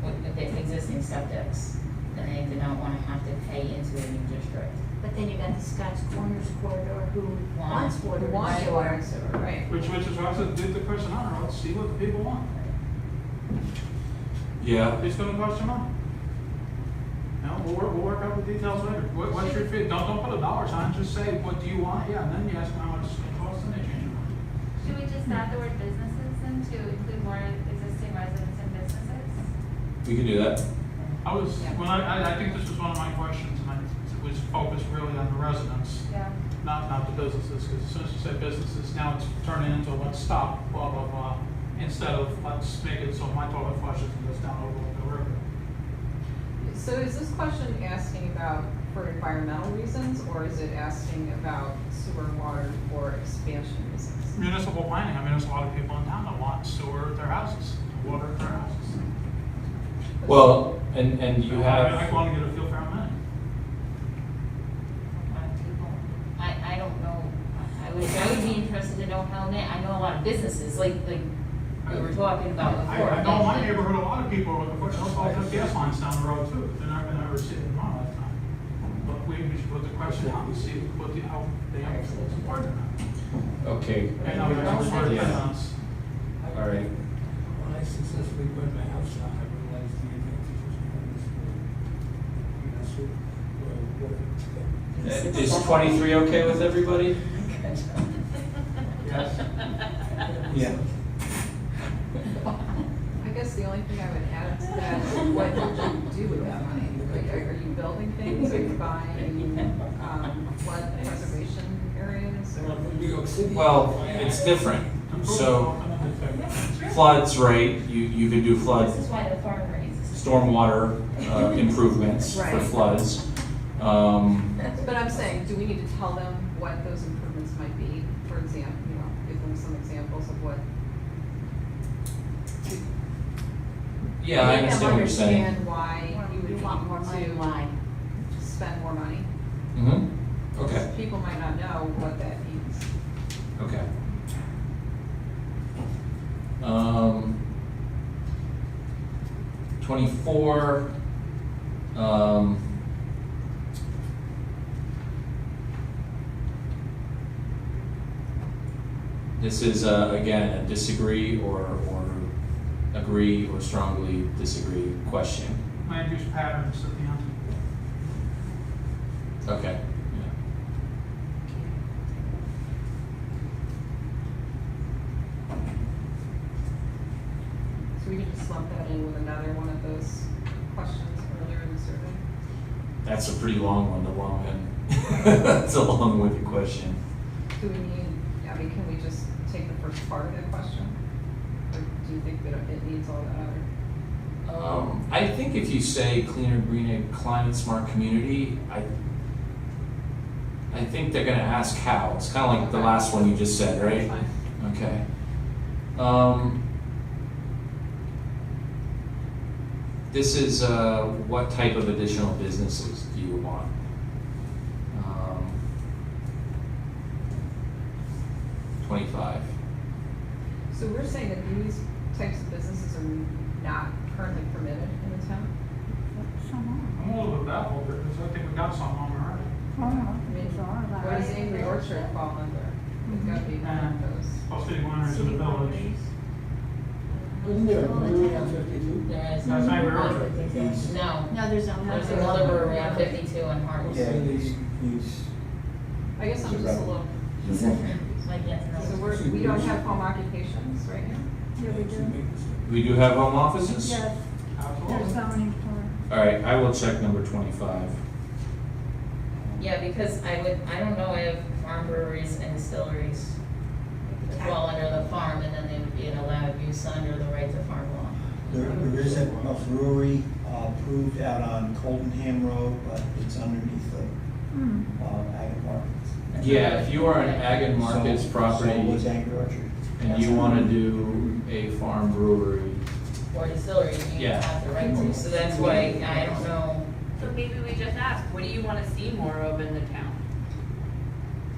septics. And they did not want to have to pay into a new district. But then you got the Scotch Corners corridor who wants water. Who and wants sewer. water and sewer, right? Which is why I said, do the question on, let's see what the people want. yeah, It's gonna cost you money. Now, we'll work out the details later. What's your fee? Don't put a dollar sign, just say, what do you want? Yeah, and then you ask them how much it's gonna cost, and they change your mind. Should we just add the word businesses then to include more existing residents and businesses? we could do that. I think this was one of my questions, and it was focused really on the residents, Yeah. not the businesses, because as soon as you say businesses, now it's turning into let's stop, blah, blah, blah, instead of let's make it so my toilet flushes and goes down over the river. So is this question asking about for environmental reasons, or is it asking about sewer and water for expansion reasons? Municipal planning, I mean, there's a lot of people in town that want sewer at their houses, water at their houses. Well, and you I have, want to get a feel for how many. I don't know, I would be interested to know how many, I know a lot of businesses, like we were talking about before. I know in my neighborhood, a lot of people are looking for, they'll all have gas lines down the road too, they're not gonna ever see it in my lifetime. But we should put the question out and see how they have support in that. okay. And I'm gonna start Yeah. residents. All right, When I successfully burned my house down, I realized the advantages of having this Is 23 okay with everybody? Yes. Yeah. I guess the only thing I would add to that is what would you do with that money? Like, are you building things, are you buying, flood preservation areas, or? New York City. Well, it's different. So floods, right, you could do flood, This is why the farm raises. stormwater improvements for Right. floods. But I'm saying, do we need to tell them what those improvements might be? For example, you know, give them some examples of what. Yeah, I understand what you're saying. Make them understand why you would You want more money, need why? to spend more money. Mm-hmm, okay, People might not know what that means. okay. 24, this is, again, a disagree or agree or strongly disagree question. Land use patterns at the end. Okay, yeah. So we could just lump that in with another one of those questions earlier in the survey. That's a pretty long one, the long one. That's a long-winded question. Do we need, I mean, can we just take the first part of that question? Or do you think that it needs all that other? I think if you say cleaner, greener, climate-smart community, I think they're gonna ask how. It's kind of like the Okay. last one you just said, right? Fine. Okay. This is, what type of additional businesses do you want? 25. So we're saying that these types of businesses are not currently permitted in the town? I'm a little bit baffled because I think we got some on already. I mean, what does Angry Orchard fall under? It's gotta be one of those. Well, City Wineries in the village. Isn't there a brewery on 52? There is. That's Angry Orchard. No, No, there's no. there's another brewery on 52 in Hartle's. Yeah, he's, I guess I'm just a little, Like, yes, so no. we don't have home occupations right now? Yeah, we do. We do have home offices? Yes, there's Absolutely. zoning for. All right, I will check number 25. Yeah, because I don't know if farm breweries and distilleries would fall under the farm, and then they would be an allowed use under the right to farm law. There is a brewery approved out on Coldenham Road, but it's underneath the Ag Markets. Yeah, if you are an Ag and Markets property So was Angry Orchard. and you want to do a farm brewery, Or distillery, you Yeah. have the right to, so that's why, I don't know. So maybe we just ask, what do you wanna see more of in the town?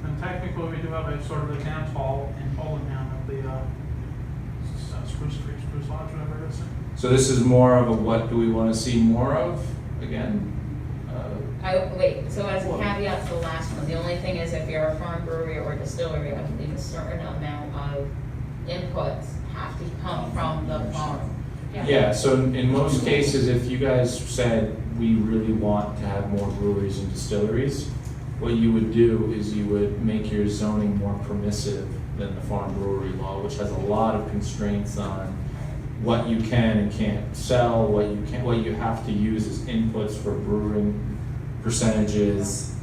And technically, we do have a sort of a dance hall in Poland at the, Spruce Street, Spruce Lodge, whatever it is. so this is more of a what do we want to see more of, again? Wait, so as a caveat to the last one, the only thing is if you're a farm brewery or distillery, I believe a certain amount of inputs have to come from the farm. Yeah, so in most cases, if you guys said, we really want to have more breweries and distilleries, what you would do is you would make your zoning more permissive than the farm brewery law, which has a lot of constraints on what you can and can't sell, what you have to use as inputs for brewing percentages,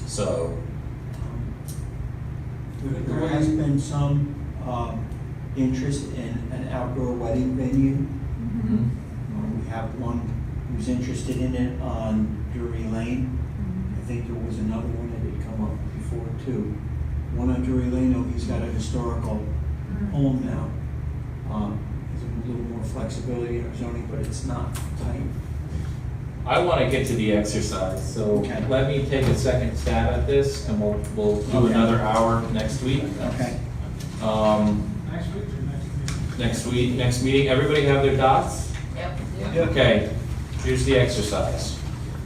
so. There has been some interest in an outdoor wedding venue. We have one who's interested in it on Drury Lane. I think there was another one that had come up before too. One on Drury Lane, though, he's got a historical home now. There's a little more flexibility in our zoning, but it's not tight. I want to get to the exercise, so Okay. let me take a second stab at this, and we'll do Okay. another hour next week. Okay. Next week or next meeting? Next meeting, everybody have their dots? Yep. Okay, here's the exercise.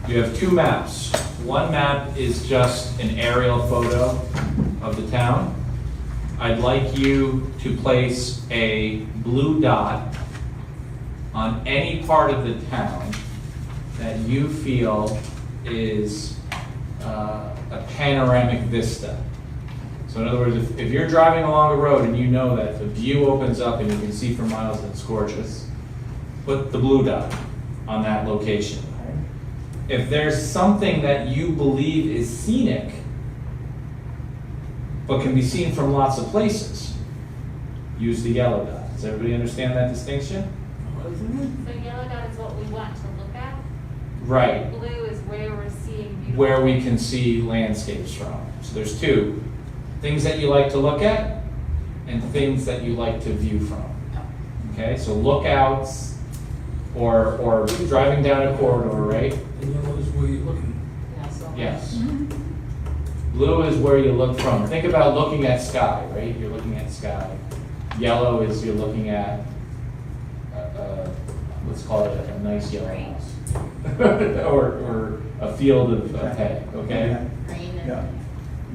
You have two maps. One map is just an aerial photo of the town. I'd like you to place a blue dot on any part of the town that you feel is a panoramic vista. So in other words, if you're driving along a road and you know that the view opens up and you can see for miles and it's gorgeous, put the blue dot on that location. If there's something that you believe is scenic, but can be seen from lots of places, use the yellow dot. Does everybody understand that distinction? So yellow dot is what we want to look at. Right, Blue is where we're seeing beautiful. where we can see landscapes from. So there's two, things that you like to look at and things that you like to view from. Okay, so lookouts or driving down a corridor, right? And yellow is where you're looking. Yeah, so. Yes. Blue is where you look from. Think about looking at sky, right? You're looking at sky. Yellow is you're looking at, let's call it a nice yellow house. or a field of hay, okay? Green and. Yeah.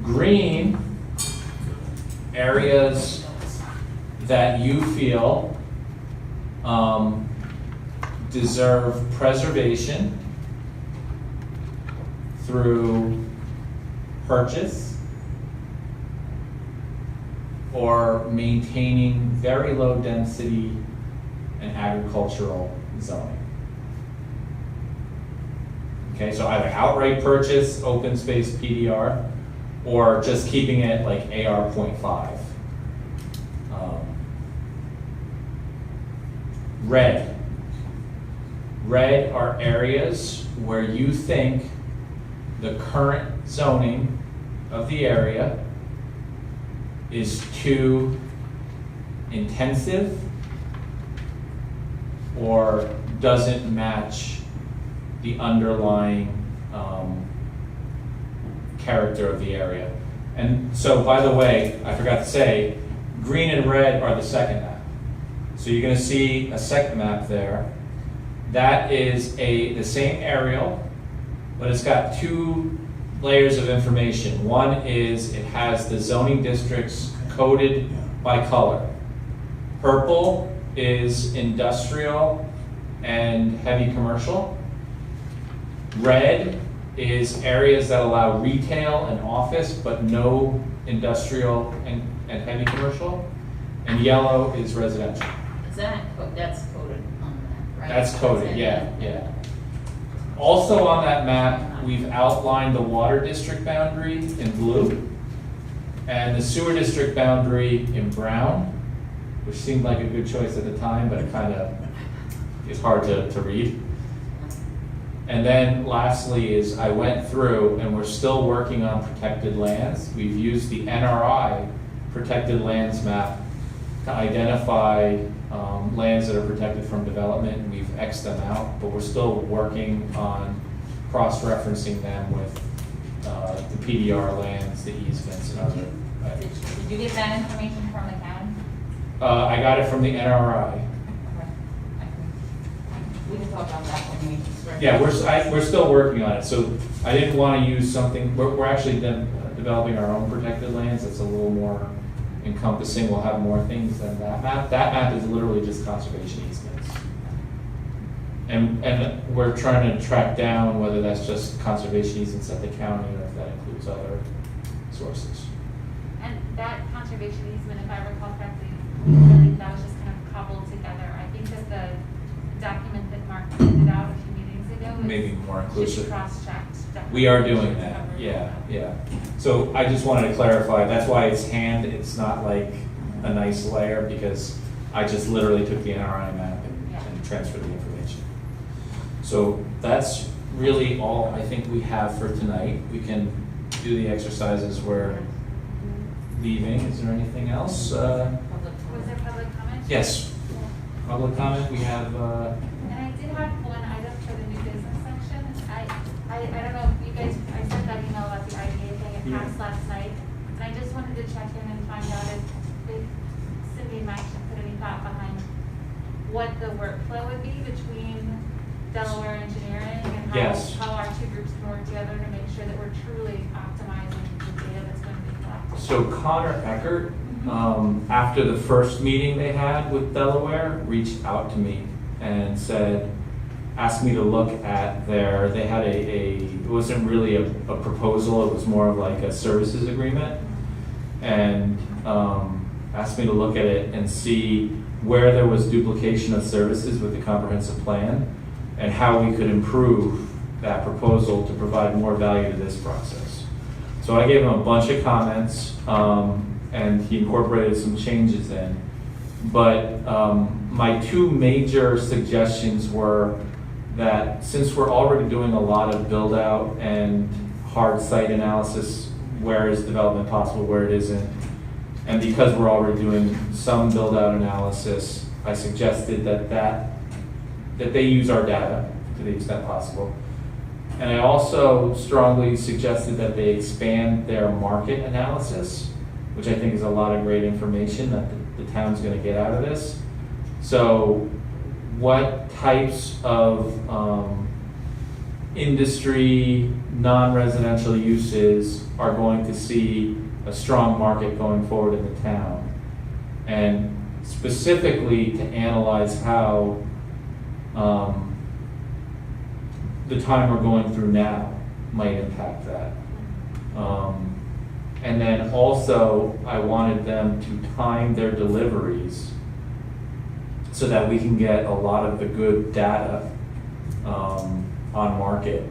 Green, areas that you feel deserve preservation through purchase or maintaining very low density and agricultural zoning. Okay, so either outright purchase, open space PDR, or just keeping it like AR 0.5. Red. Red are areas where you think the current zoning of the area is too intensive or doesn't match the underlying character of the area. And so, by the way, I forgot to say, green and red are the second map. So you're going to see a second map there. That is the same aerial, but it's got two layers of information. One is it has the zoning districts coded by color. Purple is industrial and heavy commercial. Red is areas that allow retail and office, but no industrial and heavy commercial. And yellow is residential. Is that, that's coded on that, right? That's coded, yeah. Also on that map, we've outlined the water district boundary in blue and the sewer district boundary in brown, which seemed like a good choice at the time, but it kind of is hard to read. And then lastly is I went through and we're still working on protected lands. We've used the NRI protected lands map to identify lands that are protected from development. We've X'd them out, but we're still working on cross-referencing them with the PDR lands, the easements, and other items. Did you get that information from the town? I got it from the NRI. Okay. We can talk about that when we. Yeah, we're still working on it. So I didn't want to use something, we're actually developing our own protected lands that's a little more encompassing. We'll have more things than that map. That map is literally just conservation easements. And we're trying to track down whether that's just conservation easements at the county or if that includes other sources. And that conservation easement, if I recall correctly, really that was just kind of cobbled together. I think that the document that Mark printed out a few meetings ago is Maybe more inclusive. just cross-checked. We are doing that, yeah. So I just wanted to clarify, that's why it's hand, it's not like a nice layer, because I just literally took the NRI map and transferred the information. So that's really all I think we have for tonight. We can do the exercises we're leaving. Is there anything else? Was there public comment? Yes, public comment, we have, And I did have one item for the new business section. I don't know if you guys, I sent that email about the IDA thing, it passed last night. And I just wanted to check in and find out if Cindy and Mike should put any thought behind what the workflow would be between Delaware Engineering and Yes. how our two groups can work together to make sure that we're truly optimizing the data that's going to be collected. so Connor Eckert, after the first meeting they had with Delaware, reached out to me and asked me to look at they had it wasn't really a proposal, it was more of like a services agreement. And asked me to look at it and see where there was duplication of services with the comprehensive plan and how we could improve that proposal to provide more value to this process. So I gave him a bunch of comments, and he incorporated some changes in. But my two major suggestions were that since we're already doing a lot of build out and hard site analysis, where is development possible, where it isn't, and because we're already doing some build out analysis, I suggested that that they use our data to the extent possible. And I also strongly suggested that they expand their market analysis, which I think is a lot of great information that the town's gonna get out of this. So what types of industry, non-residential uses are going to see a strong market going forward in the town? And specifically to analyze how the time we're going through now might impact that. And then also, I wanted them to time their deliveries so that we can get a lot of the good data on market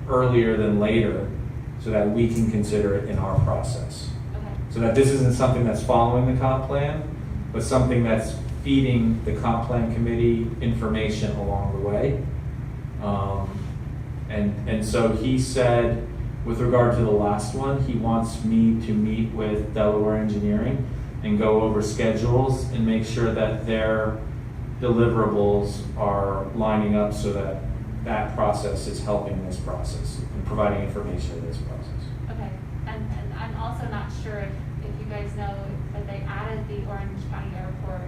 earlier than later, so that we can consider it in our process. Okay. So that this isn't something that's following the comp plan, but something that's feeding the comp plan committee information along the way. And so he said, with regard to the last one, he wants me to meet with Delaware Engineering and go over schedules and make sure that their deliverables are lining up so that that process is helping this process and providing information in this process. Okay, and I'm also not sure if you guys know that they added the Orange County Airport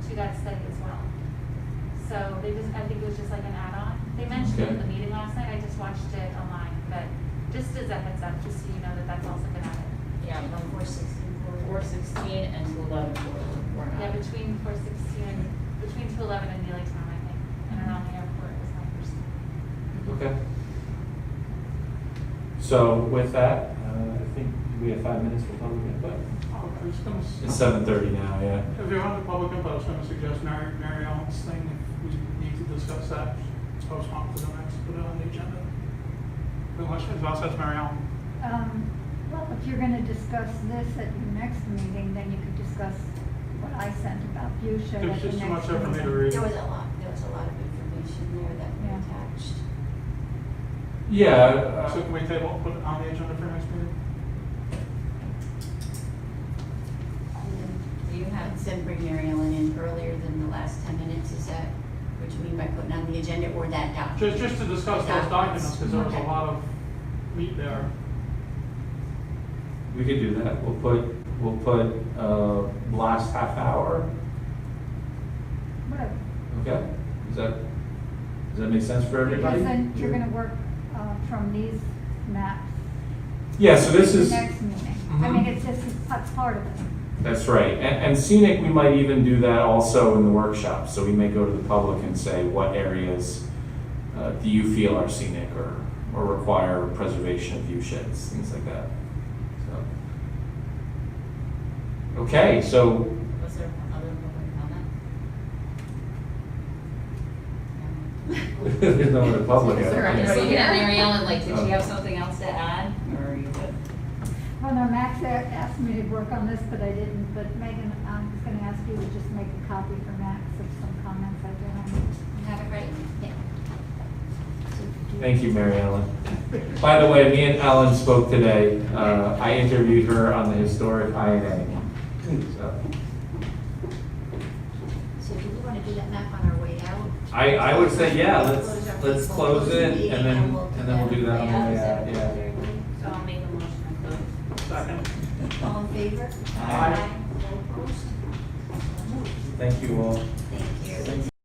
to that study as well. So they just, I think it was just like an add-on. They mentioned it in the meeting last night, I just watched it online, but just as a heads up, just so you know that that's also been added. Yeah, from 416 and 211 we're not. Yeah, between 416 and, between 211 and Neelytown, I think, and around the airport was my first. Okay. So with that, I think we have 5 minutes for public input. Oh, I was gonna s- It's 7:30 now, yeah. If you're on the public input, I was gonna suggest Mary Ellen's thing, if we need to discuss that, postpone to the next, put it on the agenda. Unless, that's Mary Ellen. Well, if you're gonna discuss this at your next meeting, then you could discuss what I sent about view shed There's at the just too next much there for me to meeting. read. There was a lot of information there that we Yeah. attached. Yeah, So can we table, put it on the agenda for next meeting? Do you have, said bring Mary Ellen in earlier than the last 10 minutes, is that what you mean by putting on the agenda, or that document? Just to discuss those documents, because there was a Okay. lot of meat there. we could do that. We'll put last half hour. Whatever. Okay. Does that make sense for everybody? Because then you're gonna work from these maps. Yeah, so this to the is, next meeting. I Mhm. mean, it's just, that's part of it. that's right. And scenic, we might even do that also in the workshop. So we may go to the public and say, what areas do you feel are scenic or require preservation of view sheds, things like that. So. Okay, so Was there other public comment? there's no other public. Is there out there. anybody here? Mary Ellen, like, did she have something else to add, or are you good? Well, no, Max asked me to work on this, but I didn't. But Megan, I'm just gonna ask you to just make a copy for Max of some comments I did on it. Have it ready? Yeah. Thank you, Mary Ellen. By the way, me and Ellen spoke today. I interviewed her on the historic INA. So, So do we want to do that map on our way out? I would say, yeah, Close our let's Facebook close it meeting and then we'll do that on the way Is that out, what yeah. everybody- So I'll make a motion to close. Second. All in favor? Aye. All opposed? Thank you all. Thank you.